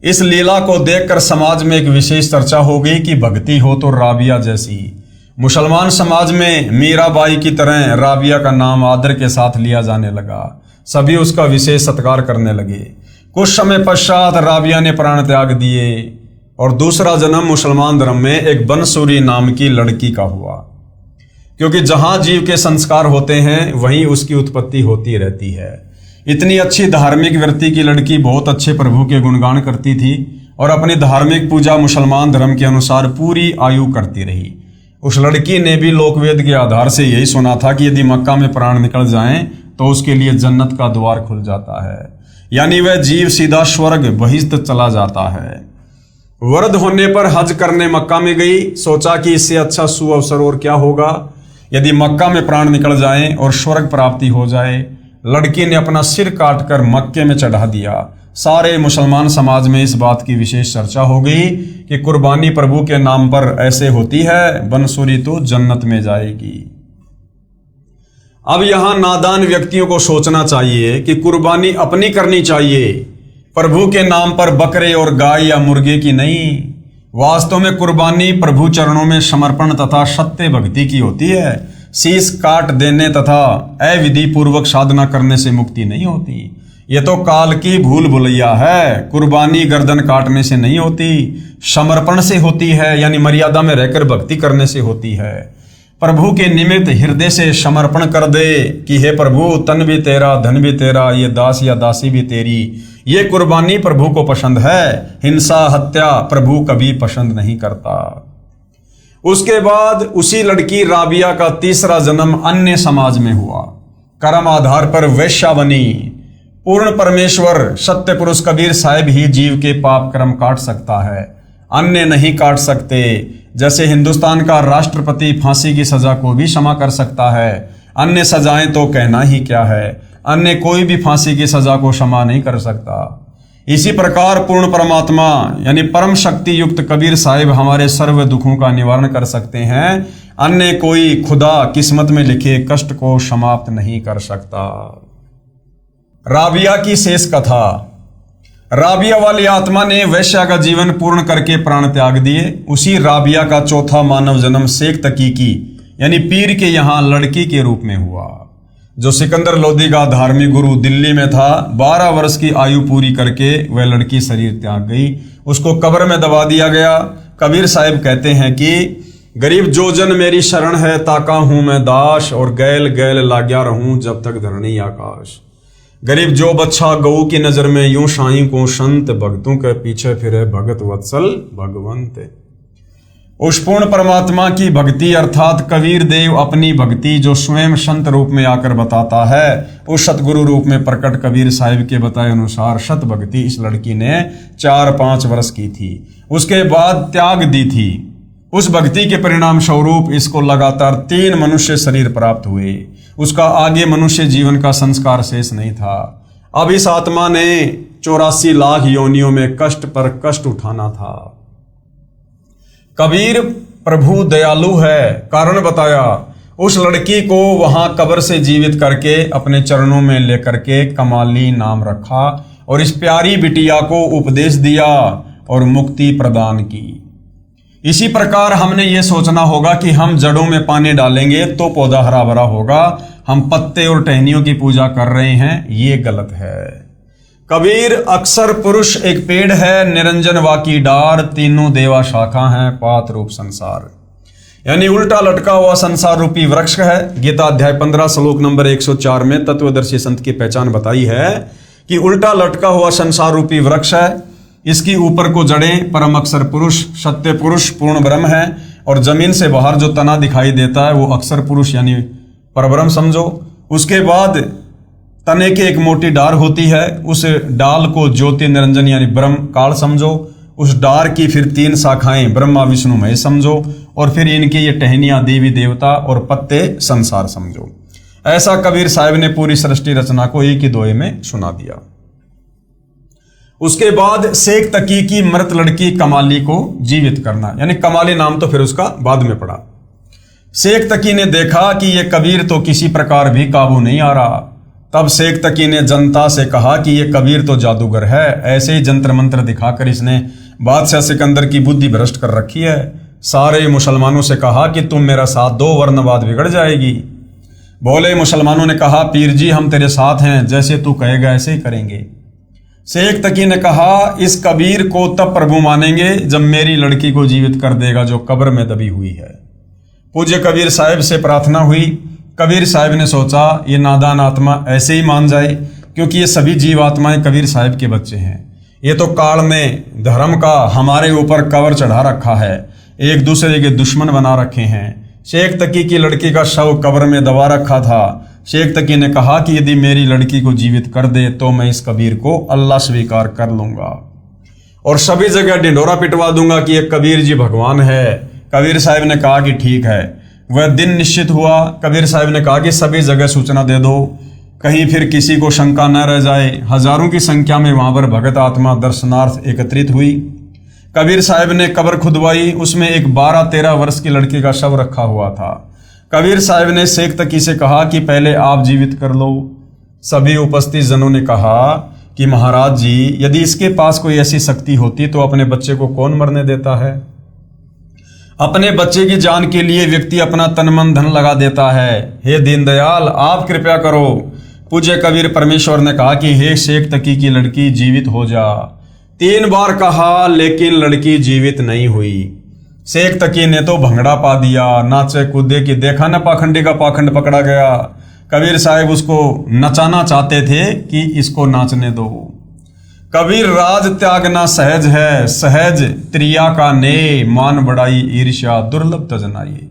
इस लीला को देखकर समाज में एक विशेष चर्चा हो गई कि भक्ति हो तो राबिया जैसी। मुसलमान समाज में मीराबाई की तरह राबिया का नाम आदर के साथ लिया जाने लगा। सभी उसका विशेष सत्कार करने लगे। कुछ समय पश्चात राबिया ने प्राण त्याग दिए और दूसरा जन्म मुसलमान धर्म में एक बनसूरी नाम की लड़की का हुआ। क्योंकि जहां जीव के संस्कार होते हैं वहीं उसकी उत्पत्ति होती रहती है। इतनी अच्छी धार्मिक वृत्ति की लड़की बहुत अच्छे प्रभु के गुणगान करती थी और अपनी धार्मिक पूजा मुसलमान धर्म के अनुसार पूरी आयु करती रही। उस लड़की ने भी लोकवेद के आधार से यही सुना था कि यदि मक्का में प्राण निकल जाएं तो उसके लिए जन्नत का द्वार खुल जाता है, यानी वह जीव सीधा स्वर्ग बहिष्ठ चला जाता है। वृद्ध होने पर हज करने मक्का में गई। सोचा कि इससे अच्छा सुअवसर और क्या होगा यदि मक्का में प्राण निकल जाएं और स्वर्ग प्राप्ति हो जाए। लड़की ने अपना सिर काटकर मक्के में चढ़ा दिया। सारे मुसलमान समाज में इस बात की विशेष चर्चा हो गई कि कुर्बानी प्रभु के नाम पर ऐसे होती है, बनसूरी तो जन्नत में जाएगी। अब यहां नादान व्यक्तियों को सोचना चाहिए कि कुर्बानी अपनी करनी चाहिए, प्रभु के नाम पर बकरे और गाय या मुर्गे की नहीं। वास्तव में कुर्बानी प्रभु चरणों में समर्पण तथा सत्य भक्ति की होती है। शीश काट देने तथा अविधि पूर्वक साधना करने से मुक्ति नहीं होती। ये तो काल की भूल भुलैया है। कुर्बानी गर्दन काटने से नहीं होती, समर्पण से होती है, यानी मर्यादा में रहकर भक्ति करने से होती है। प्रभु के निमित्त हृदय से समर्पण कर दे कि हे प्रभु, तन भी तेरा, धन भी तेरा, ये दास या दासी भी तेरी। ये कुर्बानी प्रभु को पसंद है। हिंसा हत्या प्रभु कभी पसंद नहीं करता। उसके बाद उसी लड़की राबिया का तीसरा जन्म अन्य समाज में हुआ। कर्म आधार पर वैश्या बनी। पूर्ण परमेश्वर सत्य पुरुष कबीर साहिब ही जीव के पाप कर्म काट सकता है, अन्य नहीं काट सकते। जैसे हिंदुस्तान का राष्ट्रपति फांसी की सजा को भी क्षमा कर सकता है, अन्य सजाएं तो कहना ही क्या है, अन्य कोई भी फांसी की सजा को क्षमा नहीं कर सकता। इसी प्रकार पूर्ण परमात्मा यानी परम शक्ति युक्त कबीर साहिब हमारे सर्व दुखों का निवारण कर सकते हैं, अन्य कोई खुदा किस्मत में लिखे कष्ट को समाप्त नहीं कर सकता। राबिया की शेष कथा। राबिया वाली आत्मा ने वैश्या का जीवन पूर्ण करके प्राण त्याग दिए। उसी राबिया का चौथा मानव जन्म शेख तकीकी यानी पीर के यहाँ लड़की के रूप में हुआ, जो सिकंदर लोदी का धार्मिक गुरु दिल्ली में था। 12 वर्ष की आयु पूरी करके वह लड़की शरीर त्याग गई। उसको कब्र में दबा दिया गया। कबीर साहिब कहते हैं कि गरीब जो जन मेरी शरण है, ताका हूं मैं दास, और गैल गैल लाग्या रहूं जब तक धरणी आकाश। गरीब जो बच्चा गऊ की नजर में, यूं साईं को संत, भक्तों के पीछे फिरे भगत वत्सल भगवंत। उस पूर्ण परमात्मा की भक्ति अर्थात कबीर देव अपनी भक्ति जो स्वयं संत रूप में आकर बताता है, उस सतगुरु रूप में प्रकट कबीर साहिब के बताए अनुसार सत भक्ति इस लड़की ने 4-5 वर्ष की थी। उसके बाद त्याग दी थी। उस भक्ति के परिणाम स्वरूप इसको लगातार 3 मनुष्य शरीर प्राप्त हुए। उसका आगे मनुष्य जीवन का संस्कार शेष नहीं था। अब इस आत्मा ने 84 लाख योनियों में कष्ट पर कष्ट उठाना था। कबीर प्रभु दयालु है, कारण बताया। उस लड़की को वहां कब्र से जीवित करके अपने चरणों में लेकर के कमाली नाम रखा और इस प्यारी बिटिया को उपदेश दिया और मुक्ति प्रदान की। इसी प्रकार हमने ये सोचना होगा कि हम जड़ों में पानी डालेंगे तो पौधा हरा भरा होगा, हम पत्ते और टहनियों की पूजा कर रहे हैं, ये गलत है। कबीर अक्सर पुरुष एक पेड़ है, निरंजन वाकी डार, तीनों देवा शाखा हैं, पात रूप संसार। यानी उल्टा लटका हुआ संसार रूपी वृक्ष है। गीता अध्याय 15 श्लोक नंबर 104 में तत्वदर्शी संत की पहचान बताई है कि उल्टा लटका हुआ संसार रूपी वृक्ष है। इसकी ऊपर को जड़ें परम अक्षर पुरुष, सत्य पुरुष, पूर्ण ब्रह्म है, और जमीन से बाहर जो तना दिखाई देता है वो अक्षर पुरुष यानी परब्रह्म समझो। उसके बाद तने की एक मोटी डार होती है, उस डाल को ज्योति निरंजन यानी ब्रह्म काल समझो। उस डार की फिर 3 शाखाएं ब्रह्मा विष्णु महेश समझो, और फिर इनकी ये टहनियां देवी देवता और पत्ते संसार समझो। ऐसा कबीर साहिब ने पूरी सृष्टि रचना को एक ही दोहे में सुना दिया। उसके बाद शेख तकी की मृत लड़की कमाली को जीवित करना, यानी कमाली नाम तो फिर उसका बाद में पड़ा। शेख तकी ने देखा कि यह कबीर तो किसी प्रकार भी काबू नहीं आ रहा। तब शेख तकी ने जनता से कहा कि यह कबीर तो जादूगर है, ऐसे ही जंत्र मंत्र दिखाकर इसने बादशाह सिकंदर की बुद्धि भ्रष्ट कर रखी है। सारे मुसलमानों से कहा कि तुम मेरा साथ दो वरना बात बिगड़ जाएगी। बोले मुसलमानों ने कहा पीर जी हम तेरे साथ हैं, जैसे तू कहेगा ऐसे ही करेंगे। शेख तकी ने कहा इस कबीर को तब प्रभु मानेंगे जब मेरी लड़की को जीवित कर देगा जो कब्र में दबी हुई है। पूज्य कबीर साहिब से प्रार्थना हुई। कबीर साहिब ने सोचा ये नादान आत्मा ऐसे ही मान जाए, क्योंकि ये सभी जीव आत्माएं कबीर साहिब के बच्चे हैं। ये तो काल ने धर्म का हमारे ऊपर कवर चढ़ा रखा है, एक दूसरे के दुश्मन बना रखे हैं। शेख तकी की लड़की का शव कब्र में दबा रखा था। शेख तकी ने कहा कि यदि मेरी लड़की को जीवित कर दे तो मैं इस कबीर को अल्लाह स्वीकार कर लूंगा और सभी जगह ढिंढोरा पिटवा दूंगा कि यह कबीर जी भगवान है। कबीर साहिब ने कहा कि ठीक है। वह दिन निश्चित हुआ। कबीर साहिब ने कहा कि सभी जगह सूचना दे दो, कहीं फिर किसी को शंका न रह जाए। हजारों की संख्या में वहां पर भगत आत्मा दर्शनार्थ एकत्रित हुई। कबीर साहिब ने कब्र खुदवाई। उसमें एक 12-13 वर्ष की लड़की का शव रखा हुआ था। कबीर साहिब ने शेख तकी से कहा कि पहले आप जीवित कर लो। सभी उपस्थित जनों ने कहा कि महाराज जी यदि इसके पास कोई ऐसी शक्ति होती तो अपने बच्चे को कौन मरने देता है। अपने बच्चे की जान के लिए व्यक्ति अपना तन मन धन लगा देता है। हे दीनदयाल आप कृपया करो। पूज्य कबीर परमेश्वर ने कहा कि हे शेख तकी की लड़की जीवित हो जा। 3 बार कहा लेकिन लड़की जीवित नहीं हुई। शेख तकी ने तो भंगड़ा पा दिया, नाचे कूदे की देखा न पाखंडी का पाखंड पकड़ा गया। कबीर साहब उसको नचाना चाहते थे कि इसको नाचने दो। कबीर राज त्यागना सहज है, सहज त्रिया का ने, मान बढ़ाई ईर्ष्या दुर्लभ तजनाई।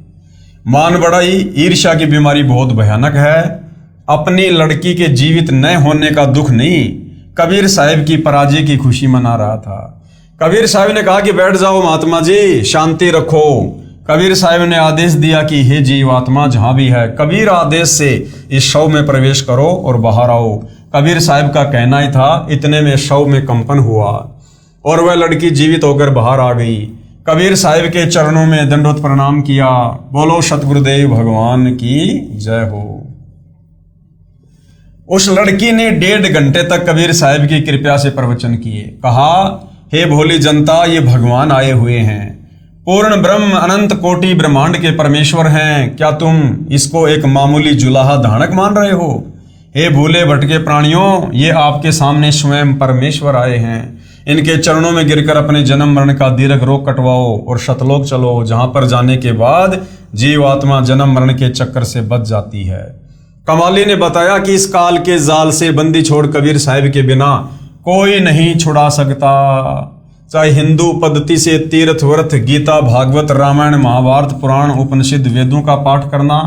मान बढ़ाई ईर्ष्या की बीमारी बहुत भयानक है। अपनी लड़की के जीवित न होने का दुख नहीं, कबीर साहब की पराजय की खुशी मना रहा था। कबीर साहब ने कहा कि बैठ जाओ महात्मा जी, शांति रखो। कबीर साहब ने आदेश दिया कि हे जीवात्मा जहां भी है, कबीर आदेश से इस शव में प्रवेश करो और बाहर आओ। कबीर साहब का कहना ही था, इतने में शव में कंपन हुआ और वह लड़की जीवित होकर बाहर आ गई। कबीर साहब के चरणों में दंडोत प्रणाम किया। बोलो सतगुरुदेव भगवान की जय हो। उस लड़की ने 1.5 घंटे तक कबीर साहब की कृपा से प्रवचन किए। कहा, हे भोली जनता, ये भगवान आए हुए हैं, पूर्ण ब्रह्म अनंत कोटि ब्रह्मांड के परमेश्वर हैं। क्या तुम इसको एक मामूली जुलाहा धानक मान रहे हो? हे भूले भटके प्राणियों, ये आपके सामने स्वयं परमेश्वर आए हैं। इनके चरणों में गिरकर अपने जन्म मरण का दीर्घ रोग कटवाओ और शतलोक चलो, जहां पर जाने के बाद जीवात्मा जन्म मरण के चक्कर से बच जाती है। कमाली ने बताया कि इस काल के जाल से बंदी छोड़ कबीर साहब के बिना कोई नहीं छुड़ा सकता। चाहे हिंदू पद्धति से तीर्थ व्रत, गीता, भागवत, रामायण, महाभारत, पुराण, उपनिषद, वेदों का पाठ करना,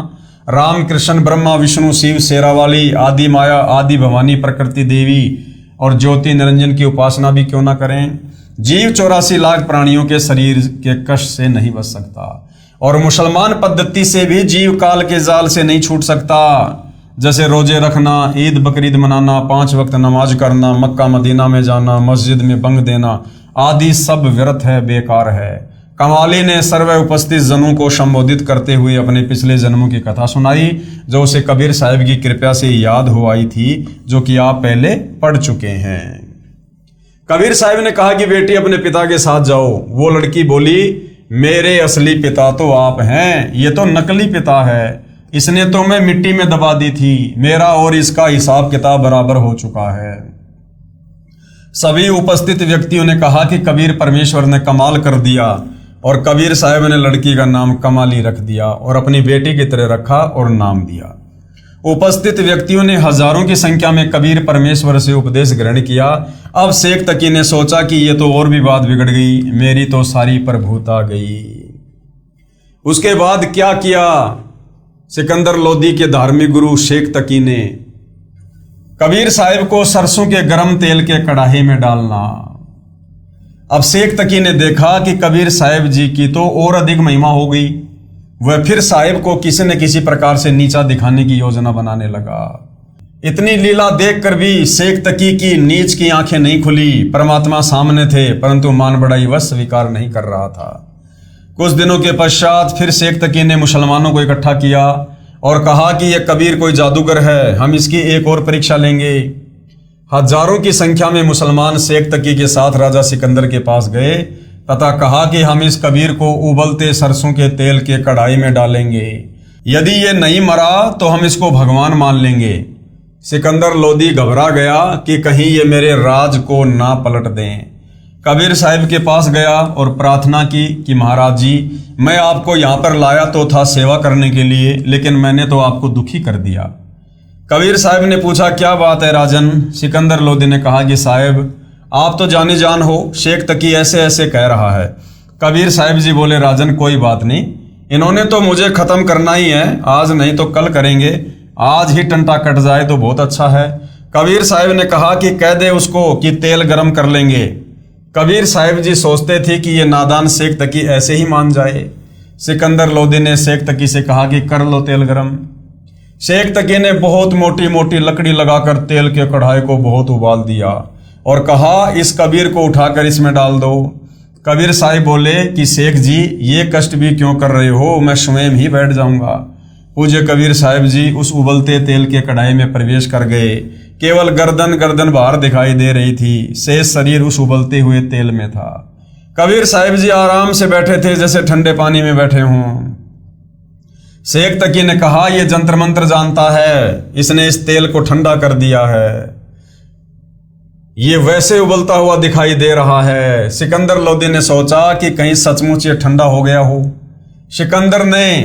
राम कृष्ण ब्रह्मा विष्णु शिव शेरावाली, आदि माया, आदि भवानी, प्रकृति देवी और ज्योति निरंजन की उपासना भी क्यों ना करें। जीव 84 लाख प्राणियों के शरीर के कष्ट से नहीं बच सकता और मुसलमान पद्धति से भी जीव काल के जाल से नहीं छूट सकता। जैसे रोजे रखना, ईद बकरीद मनाना, 5 वक्त नमाज करना, मक्का मदीना में जाना, मस्जिद में बंग देना आदि सब व्यर्थ है, बेकार है। कमाली ने सर्व उपस्थित जनों को संबोधित करते हुए अपने पिछले जन्मों की कथा सुनाई, जो उसे कबीर साहब की कृपा से याद हो आई थी, जो कि आप पहले पढ़ चुके हैं। कबीर साहब ने कहा कि बेटी अपने पिता के साथ जाओ। वो लड़की बोली, मेरे असली पिता तो आप हैं, ये तो नकली पिता है, इसने तो मैं मिट्टी में दबा दी थी, मेरा और इसका हिसाब किताब बराबर हो चुका है। सभी उपस्थित व्यक्तियों ने कहा कि कबीर परमेश्वर ने कमाल कर दिया और कबीर साहब ने लड़की का नाम कमाली रख दिया और अपनी बेटी की तरह रखा और नाम दिया। उपस्थित व्यक्तियों ने हजारों की संख्या में कबीर परमेश्वर से उपदेश ग्रहण किया। अब शेख तकी ने सोचा कि ये तो और भी बात बिगड़ गई, मेरी तो सारी प्रभुता गई। उसके बाद क्या किया? सिकंदर लोदी के धार्मिक गुरु शेख तकी ने कबीर साहब को सरसों के गर्म तेल के कड़ाहे में डालना। अब शेख तकी ने देखा कि कबीर साहब जी की तो और अधिक महिमा हो गई। वह फिर साहिब को किसी न किसी प्रकार से नीचा दिखाने की योजना बनाने लगा। इतनी लीला देखकर भी शेख तकी की नीच की आंखें नहीं खुली। परमात्मा सामने थे, परंतु मान बढ़ाई वह स्वीकार नहीं कर रहा था। कुछ दिनों के पश्चात फिर शेख तकी ने मुसलमानों को इकट्ठा किया और कहा कि यह कबीर कोई जादूगर है, हम इसकी एक और परीक्षा लेंगे। हजारों की संख्या में मुसलमान शेख तकी के साथ राजा सिकंदर के पास गए तथा कहा कि हम इस कबीर को उबलते सरसों के तेल के कढ़ाई में डालेंगे, यदि ये नहीं मरा तो हम इसको भगवान मान लेंगे। सिकंदर लोदी घबरा गया कि कहीं ये मेरे राज को ना पलट दें। कबीर साहब के पास गया और प्रार्थना की कि महाराज जी, मैं आपको यहाँ पर लाया तो था सेवा करने के लिए, लेकिन मैंने तो आपको दुखी कर दिया। कबीर साहब ने पूछा, क्या बात है राजन? सिकंदर लोदी ने कहा कि साहब आप तो जाने जान हो, शेख तकी ऐसे ऐसे कह रहा है। कबीर साहब जी बोले, राजन कोई बात नहीं, इन्होंने तो मुझे खत्म करना ही है, आज नहीं तो कल करेंगे, आज ही टंटा कट जाए तो बहुत अच्छा है। कबीर साहब ने कहा कि कह दे उसको कि तेल गरम कर लेंगे। कबीर साहब जी सोचते थे कि ये नादान शेख तकी ऐसे ही मान जाए। सिकंदर लोदी ने शेख तकी से कहा कि कर लो तेल गरम। शेख तकी ने बहुत मोटी मोटी लकड़ी लगाकर तेल के कढ़ाई को बहुत उबाल दिया और कहा, इस कबीर को उठाकर इसमें डाल दो। कबीर साहब बोले कि शेख जी ये कष्ट भी क्यों कर रहे हो, मैं स्वयं ही बैठ जाऊंगा। पूज्य कबीर साहब जी उस उबलते तेल के कढ़ाई में प्रवेश कर गए। केवल गर्दन बाहर दिखाई दे रही थी, शेष शरीर उस उबलते हुए तेल में था। कबीर साहब जी आराम से बैठे थे जैसे ठंडे पानी में बैठे हों। शेख तकी ने कहा, ये जंतर मंत्र जानता है, इसने इस तेल को ठंडा कर दिया है, ये वैसे उबलता हुआ दिखाई दे रहा है। सिकंदर लोदी ने सोचा कि कहीं सचमुच ये ठंडा हो गया हो। सिकंदर ने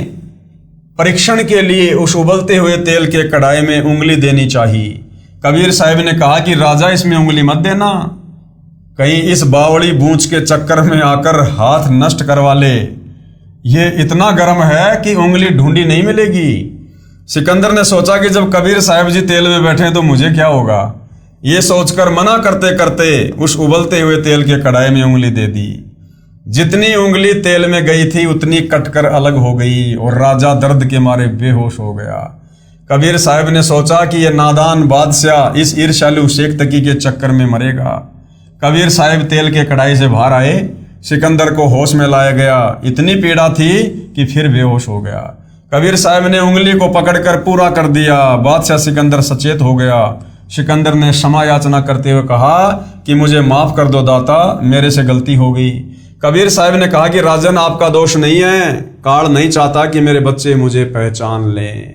परीक्षण के लिए उस उबलते हुए तेल के कढ़ाई में उंगली देनी चाहिए। कबीर साहब ने कहा कि राजा, इसमें उंगली मत देना, कहीं इस बावड़ी बूंच के चक्कर में आकर हाथ नष्ट करवा ले, ये इतना गर्म है कि उंगली ढूंढी नहीं मिलेगी। सिकंदर ने सोचा कि जब कबीर साहब जी तेल में बैठे तो मुझे क्या होगा। ये सोचकर मना करते करते उस उबलते हुए तेल के कढ़ाई में उंगली दे दी। जितनी उंगली तेल में गई थी उतनी कटकर अलग हो गई और राजा दर्द के मारे बेहोश हो गया। कबीर साहब ने सोचा कि यह नादान बादशाह इस ईर्ष्यालु शेख तकी के चक्कर में मरेगा। कबीर साहब तेल के कढ़ाई से बाहर आए, सिकंदर को होश में लाया गया। इतनी पीड़ा थी कि फिर बेहोश हो गया। कबीर साहब ने उंगली को पकड़कर पूरा कर दिया। बादशाह सिकंदर सचेत हो गया। सिकंदर ने क्षमा याचना करते हुए कहा कि मुझे माफ कर दो दाता, मेरे से गलती हो गई। कबीर साहब ने कहा कि राजन, आपका दोष नहीं है, काल नहीं चाहता कि मेरे बच्चे मुझे पहचान लें।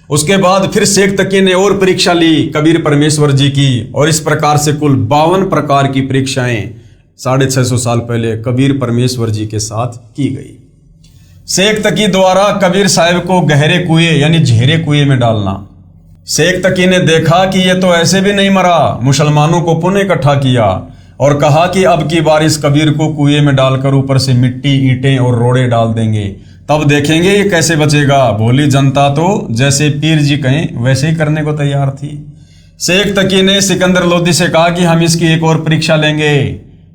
उसके बाद फिर शेख तकी ने और परीक्षा ली कबीर परमेश्वर जी की, और इस प्रकार से कुल 52 प्रकार की परीक्षाएं 650 साल पहले कबीर परमेश्वर जी के साथ की गई। शेख तकी द्वारा कबीर साहब को गहरे कुएं यानी झेरे कुएं में डालना। शेख तकी ने देखा कि ये तो ऐसे भी नहीं मरा। मुसलमानों को पुनः इकट्ठा किया और कहा कि अब की बार इस कबीर को कुएं में डालकर ऊपर से मिट्टी, ईंटें और रोड़े डाल देंगे, तब देखेंगे ये कैसे बचेगा। भोली जनता तो जैसे पीर जी कहें वैसे ही करने को तैयार थी। शेख तकी ने सिकंदर लोदी से कहा कि हम इसकी एक और परीक्षा लेंगे।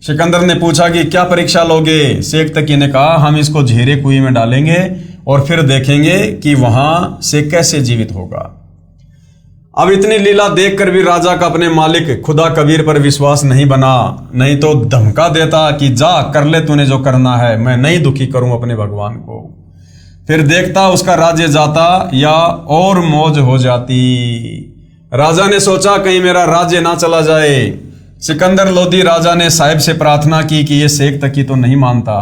सिकंदर ने पूछा कि क्या परीक्षा लोगे। शेख तकी ने कहा, हम इसको झेरे कुएं में डालेंगे और फिर देखेंगे कि वहां से कैसे जीवित होगा। अब इतनी लीला देखकर भी राजा का अपने मालिक खुदा कबीर पर विश्वास नहीं बना, नहीं तो धमका देता कि जा कर ले तूने जो करना है, मैं नहीं दुखी करूं अपने भगवान को। फिर देखता उसका राज्य जाता या और मौज हो जाती। राजा ने सोचा कहीं मेरा राज्य ना चला जाए। सिकंदर लोदी राजा ने साहिब से प्रार्थना की कि ये शेख तकी तो नहीं मानता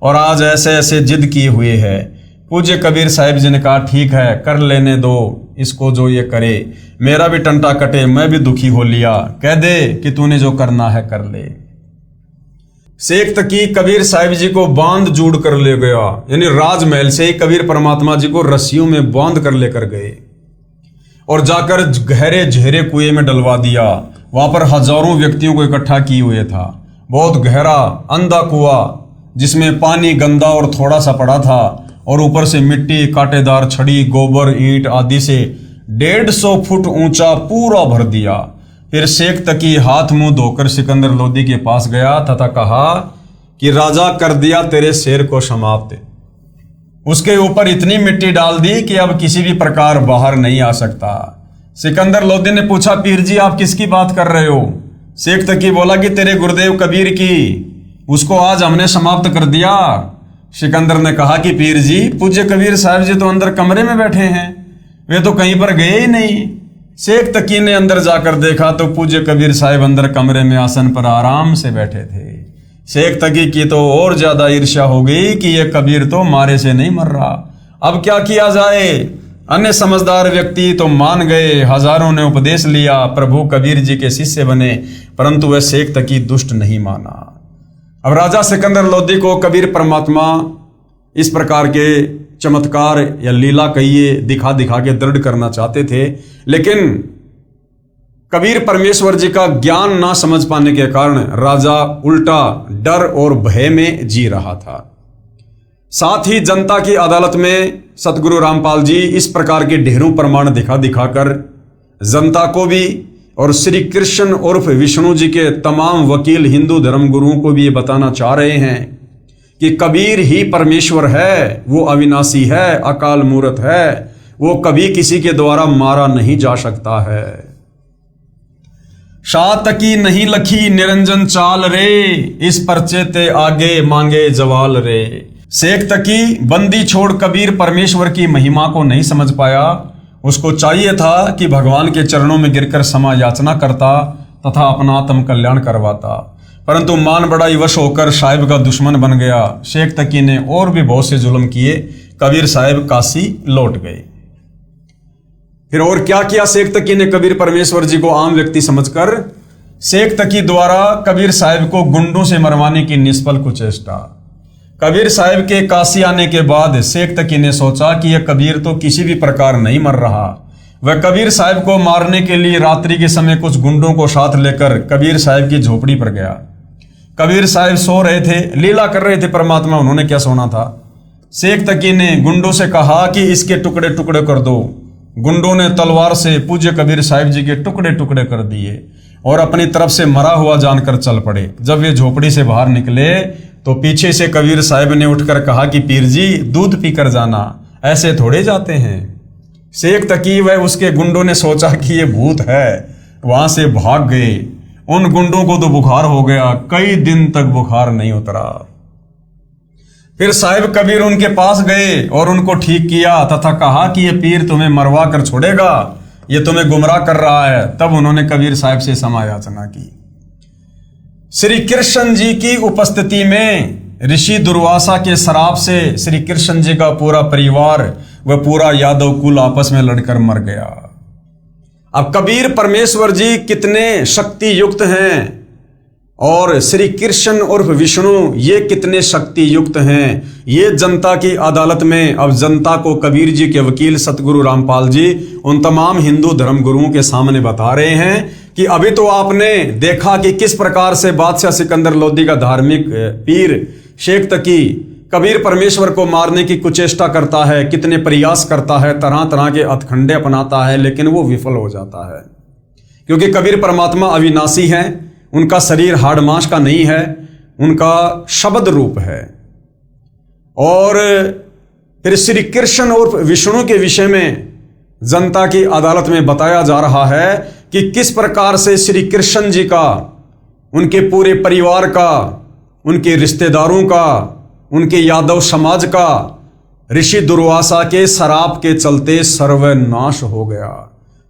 और आज ऐसे ऐसे जिद किए हुए है। पूज्य कबीर साहिब जी ने कहा, ठीक है, कर लेने दो इसको, जो ये करे, मेरा भी टंटा कटे, मैं भी दुखी हो लिया, कह दे कि तूने जो करना है कर ले। शेख तकी कबीर साहिब जी को बांध जूड़ कर ले गया, यानी राजमहल से ही कबीर परमात्मा जी को रस्सियों में बांध कर लेकर गए और जाकर गहरे झेरे कुएं में डलवा दिया। वहां पर हजारों व्यक्तियों को इकट्ठा किए हुए था। बहुत गहरा अंधा कुआं जिसमें पानी गंदा और थोड़ा सा पड़ा था और ऊपर से मिट्टी, कांटेदार छड़ी, गोबर, ईंट आदि से 150 फुट ऊंचा पूरा भर दिया। फिर शेख तकी हाथ मुंह धोकर सिकंदर लोदी के पास गया तथा कहा कि राजा, कर दिया तेरे शेर को समाप्त। उसके ऊपर इतनी मिट्टी डाल दी कि अब किसी भी प्रकार बाहर नहीं आ सकता। सिकंदर लोदी ने पूछा, पीर जी आप किसकी बात कर रहे हो। शेख तकी बोला कि तेरे गुरुदेव कबीर की, उसको आज हमने समाप्त कर दिया। सिकंदर ने कहा कि पीर जी, पूज्य कबीर साहब जी तो अंदर कमरे में बैठे हैं, वे तो कहीं पर गए ही नहीं। शेख तकी ने अंदर जाकर देखा तो पूज्य कबीर साहब अंदर कमरे में आसन पर आराम से बैठे थे। शेख तकी की तो और ज्यादा ईर्ष्या हो गई कि यह कबीर तो मारे से नहीं मर रहा, अब क्या किया जाए। अन्य समझदार व्यक्ति तो मान गए, हजारों ने उपदेश लिया, प्रभु कबीर जी के शिष्य बने, परंतु वह शेख तकी दुष्ट नहीं माना। अब राजा सिकंदर लोदी को कबीर परमात्मा इस प्रकार के चमत्कार या लीला कहिए दिखा दिखा के दृढ़ करना चाहते थे, लेकिन कबीर परमेश्वर जी का ज्ञान ना समझ पाने के कारण राजा उल्टा डर और भय में जी रहा था। साथ ही जनता की अदालत में सतगुरु रामपाल जी इस प्रकार के ढेरों प्रमाण दिखा दिखाकर जनता को भी और श्री कृष्ण उर्फ विष्णु जी के तमाम वकील हिंदू धर्म गुरुओं को भी ये बताना चाह रहे हैं कि कबीर ही परमेश्वर है, वो अविनाशी है, अकाल मूर्त है, वो कभी किसी के द्वारा मारा नहीं जा सकता है। शाह तकी नहीं लखी निरंजन चाल रे, इस पर्चे ते आगे मांगे जवाल रे। शेख तकी बंदी छोड़ कबीर परमेश्वर की महिमा को नहीं समझ पाया। उसको चाहिए था कि भगवान के चरणों में गिरकर क्षमा याचना करता तथा अपना आत्म कल्याण करवाता, परंतु मान बड़ाई वश होकर साहिब का दुश्मन बन गया। शेख तकी ने और भी बहुत से जुल्म किए। कबीर साहब काशी लौट गए। फिर और क्या किया शेख तकी ने कबीर परमेश्वर जी को आम व्यक्ति समझकर? शेख तकी द्वारा कबीर साहब को गुंडों से मरवाने की निष्फल कुचेष्टा। कबीर साहब के काशी आने के बाद शेख तकी ने सोचा कि यह कबीर तो किसी भी प्रकार नहीं मर रहा। वह कबीर साहब को मारने के लिए रात्रि के समय कुछ गुंडों को साथ लेकर कबीर साहब की झोपड़ी पर गया। कबीर साहब सो रहे थे, लीला कर रहे थे परमात्मा, उन्होंने क्या सोना था। शेख तकी ने गुंडों से कहा कि इसके टुकड़े टुकड़े कर दो। गुंडों ने तलवार से पूज्य कबीर साहब जी के टुकड़े टुकड़े कर दिए और अपनी तरफ से मरा हुआ जानकर चल पड़े। जब वे झोपड़ी से बाहर निकले तो पीछे से कबीर साहब ने उठकर कहा कि पीर जी दूध पीकर जाना, ऐसे थोड़े जाते हैं। शेख तकी व उसके गुंडों ने सोचा कि ये भूत है, वहां से भाग गए। उन गुंडों को तो बुखार हो गया, कई दिन तक बुखार नहीं उतरा। फिर साहिब कबीर उनके पास गए और उनको ठीक किया तथा कहा कि ये पीर तुम्हें मरवा कर छोड़ेगा, ये तुम्हें गुमराह कर रहा है। तब उन्होंने कबीर साहब से क्षमा याचना की। श्री कृष्ण जी की उपस्थिति में ऋषि दुर्वासा के श्राप से श्री कृष्ण जी का पूरा परिवार व पूरा यादव कुल आपस में लड़कर मर गया। अब कबीर परमेश्वर जी कितने शक्ति युक्त हैं और श्री कृष्ण उर्फ विष्णु ये कितने शक्ति युक्त हैं, ये जनता की अदालत में अब जनता को कबीर जी के वकील सतगुरु रामपाल जी उन तमाम हिंदू धर्म गुरुओं के सामने बता रहे हैं कि अभी तो आपने देखा कि किस प्रकार से बादशाह सिकंदर लोदी का धार्मिक पीर शेख तकी कबीर परमेश्वर को मारने की कुचेष्टा करता है, कितने प्रयास करता है, तरह तरह के हथकंडे अपनाता है, लेकिन वो विफल हो जाता है। क्योंकि कबीर परमात्मा अविनाशी हैं, उनका शरीर हाड़ मांस का नहीं है, उनका शब्द रूप है। और फिर श्री कृष्ण और विष्णु के विषय में जनता की अदालत में बताया जा रहा है कि किस प्रकार से श्री कृष्ण जी का, उनके पूरे परिवार का, उनके रिश्तेदारों का, उनके यादव समाज का ऋषि दुर्वासा के शराप के चलते सर्वनाश हो गया।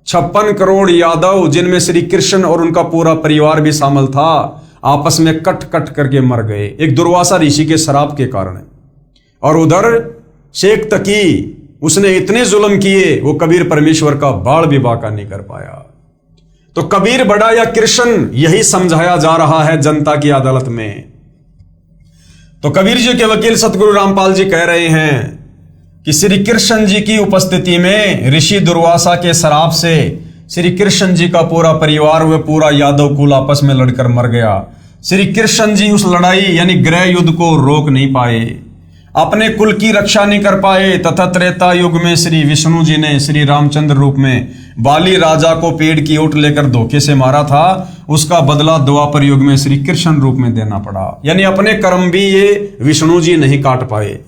56 करोड़ यादव, जिनमें श्री कृष्ण और उनका पूरा परिवार भी शामिल था, आपस में कट कट करके मर गए एक दुर्वासा ऋषि के शराप के कारण। और उधर शेख तकी, उसने इतने जुल्म किए, वो कबीर परमेश्वर का बाल भी बाका नहीं कर पाया। तो कबीर बड़ा या कृष्ण, यही समझाया जा रहा है जनता की अदालत में। तो कबीर जी के वकील सतगुरु रामपाल जी कह रहे हैं कि श्री कृष्ण जी की उपस्थिति में ऋषि दुर्वासा के शराप से श्री कृष्ण जी का पूरा परिवार व पूरा यादव कुल आपस में लड़कर मर गया। श्री कृष्ण जी उस लड़ाई यानी गृह युद्ध को रोक नहीं पाए, अपने कुल की रक्षा नहीं कर पाए, तथा त्रेता युग में श्री विष्णु जी ने श्री रामचंद्र रूप में बाली राजा को पेड़ की ओट लेकर धोखे से मारा था, उसका बदला द्वापर युग में श्री कृष्ण रूप में देना पड़ा। यानी अपने कर्म भी ये विष्णु जी नहीं काट पाए।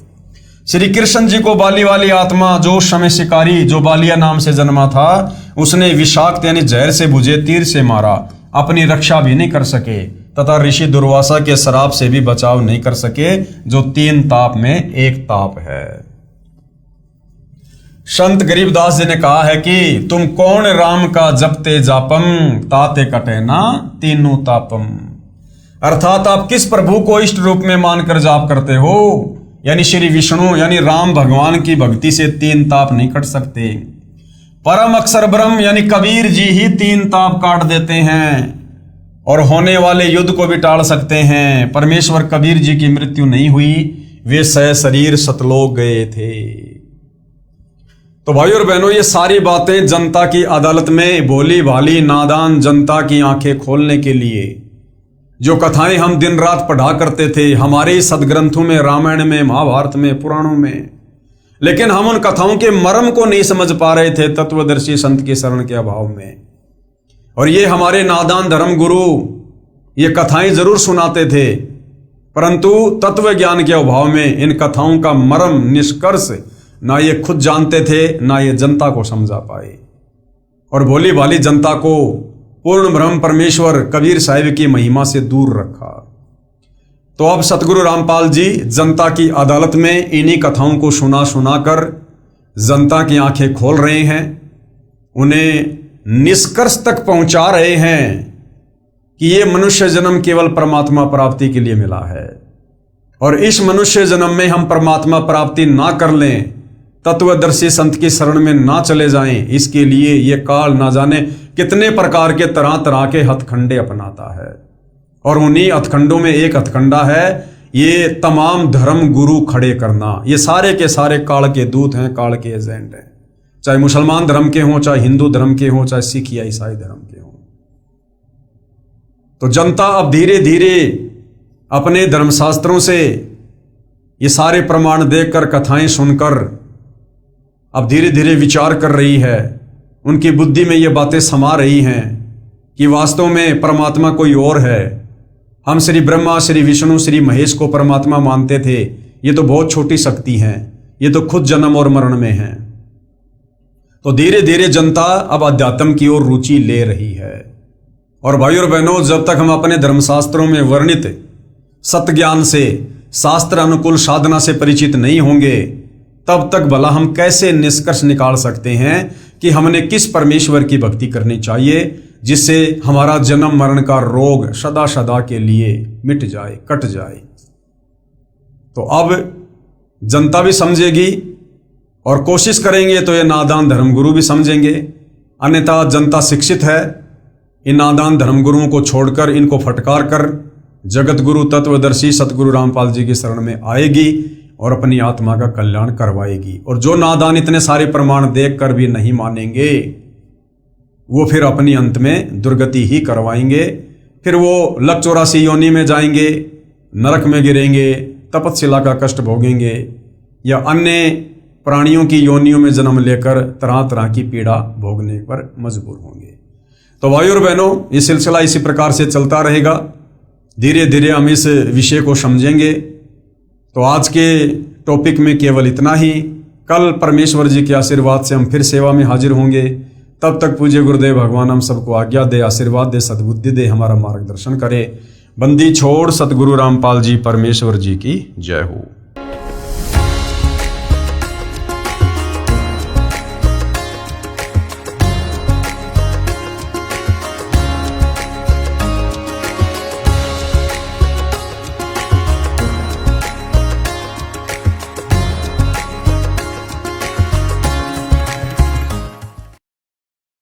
श्री कृष्ण जी को बाली वाली आत्मा, जो समय शिकारी, जो बालिया नाम से जन्मा था, उसने विषाक्त यानी जहर से बुझे तीर से मारा, अपनी रक्षा भी नहीं कर सके, तथा ऋषि दुर्वासा के शराप से भी बचाव नहीं कर सके, जो 3 ताप में एक ताप है। संत गरीबदास जी ने कहा है कि तुम कौन राम का जपते जापम, ताते कटे ना तीनों तापम। अर्थात आप किस प्रभु को इष्ट रूप में मानकर जाप करते हो, यानी श्री विष्णु यानी राम भगवान की भक्ति से 3 ताप नहीं कट सकते। परम अक्षर ब्रह्म यानी कबीर जी ही 3 ताप काट देते हैं और होने वाले युद्ध को भी टाल सकते हैं। परमेश्वर कबीर जी की मृत्यु नहीं हुई, वे शरीर सतलोक गए थे। तो भाई और बहनों, ये सारी बातें जनता की अदालत में भोली भाली नादान जनता की आंखें खोलने के लिए, जो कथाएं हम दिन रात पढ़ा करते थे हमारे सदग्रंथों में, रामायण में, महाभारत में, पुराणों में, लेकिन हम उन कथाओं के मर्म को नहीं समझ पा रहे थे तत्वदर्शी संत की शरण के अभाव में। और ये हमारे नादान धर्म गुरु ये कथाएं जरूर सुनाते थे, परंतु तत्व ज्ञान के अभाव में इन कथाओं का मर्म निष्कर्ष ना ये खुद जानते थे, ना ये जनता को समझा पाए, और भोली भाली जनता को पूर्ण ब्रह्म परमेश्वर कबीर साहिब की महिमा से दूर रखा। तो अब सतगुरु रामपाल जी जनता की अदालत में इन्हीं कथाओं को सुना सुनाकर जनता की आंखें खोल रहे हैं, उन्हें निष्कर्ष तक पहुंचा रहे हैं कि ये मनुष्य जन्म केवल परमात्मा प्राप्ति के लिए मिला है। और इस मनुष्य जन्म में हम परमात्मा प्राप्ति ना कर लें, तत्वदर्शी संत की शरण में ना चले जाएं, इसके लिए ये काल ना जाने कितने प्रकार के तरह तरह के हथकंडे अपनाता है। और उन्हीं हथकंडों में एक हथकंडा है ये तमाम धर्म गुरु खड़े करना। ये सारे के सारे काल के दूत हैं, काल के एजेंट हैं, चाहे मुसलमान धर्म के हों, चाहे हिंदू धर्म के हों, चाहे सिख या ईसाई धर्म के हों। तो जनता अब धीरे धीरे अपने धर्मशास्त्रों से ये सारे प्रमाण देखकर, कथाएं सुनकर अब धीरे धीरे विचार कर रही है। उनकी बुद्धि में ये बातें समा रही हैं कि वास्तव में परमात्मा कोई और है। हम श्री ब्रह्मा, श्री विष्णु, श्री महेश को परमात्मा मानते थे, ये तो बहुत छोटी शक्ति हैं, ये तो खुद जन्म और मरण में हैं। तो धीरे धीरे जनता अब अध्यात्म की ओर रुचि ले रही है। और भाई और बहनों, जब तक हम अपने धर्मशास्त्रों में वर्णित सत्ज्ञान से, शास्त्र अनुकूल साधना से परिचित नहीं होंगे, तब तक भला हम कैसे निष्कर्ष निकाल सकते हैं कि हमने किस परमेश्वर की भक्ति करनी चाहिए जिससे हमारा जन्म मरण का रोग सदा सदा के लिए मिट जाए, कट जाए। तो अब जनता भी समझेगी और कोशिश करेंगे तो ये नादान धर्मगुरु भी समझेंगे। अन्यथा जनता शिक्षित है, इन नादान धर्मगुरुओं को छोड़कर, इनको फटकार कर जगत गुरु तत्वदर्शी सतगुरु रामपाल जी की शरण में आएगी और अपनी आत्मा का कल्याण करवाएगी। और जो नादान इतने सारे प्रमाण देखकर भी नहीं मानेंगे, वो फिर अपनी अंत में दुर्गति ही करवाएंगे। फिर वो लक 84 योनि में जाएंगे, नरक में गिरेंगे, तपस्या का कष्ट भोगेंगे या अन्य प्राणियों की योनियों में जन्म लेकर तरह तरह की पीड़ा भोगने पर मजबूर होंगे। तो भाइयों और बहनों, ये सिलसिला इसी प्रकार से चलता रहेगा। धीरे धीरे हम इस विषय को समझेंगे। तो आज के टॉपिक में केवल इतना ही। कल परमेश्वर जी के आशीर्वाद से हम फिर सेवा में हाजिर होंगे। तब तक पूज्य गुरुदेव भगवान हम सबको आज्ञा दे, आशीर्वाद दे, सद्बुद्धि दे, हमारा मार्गदर्शन करे। बंदी छोड़ सतगुरु रामपाल जी परमेश्वर जी की जय हो।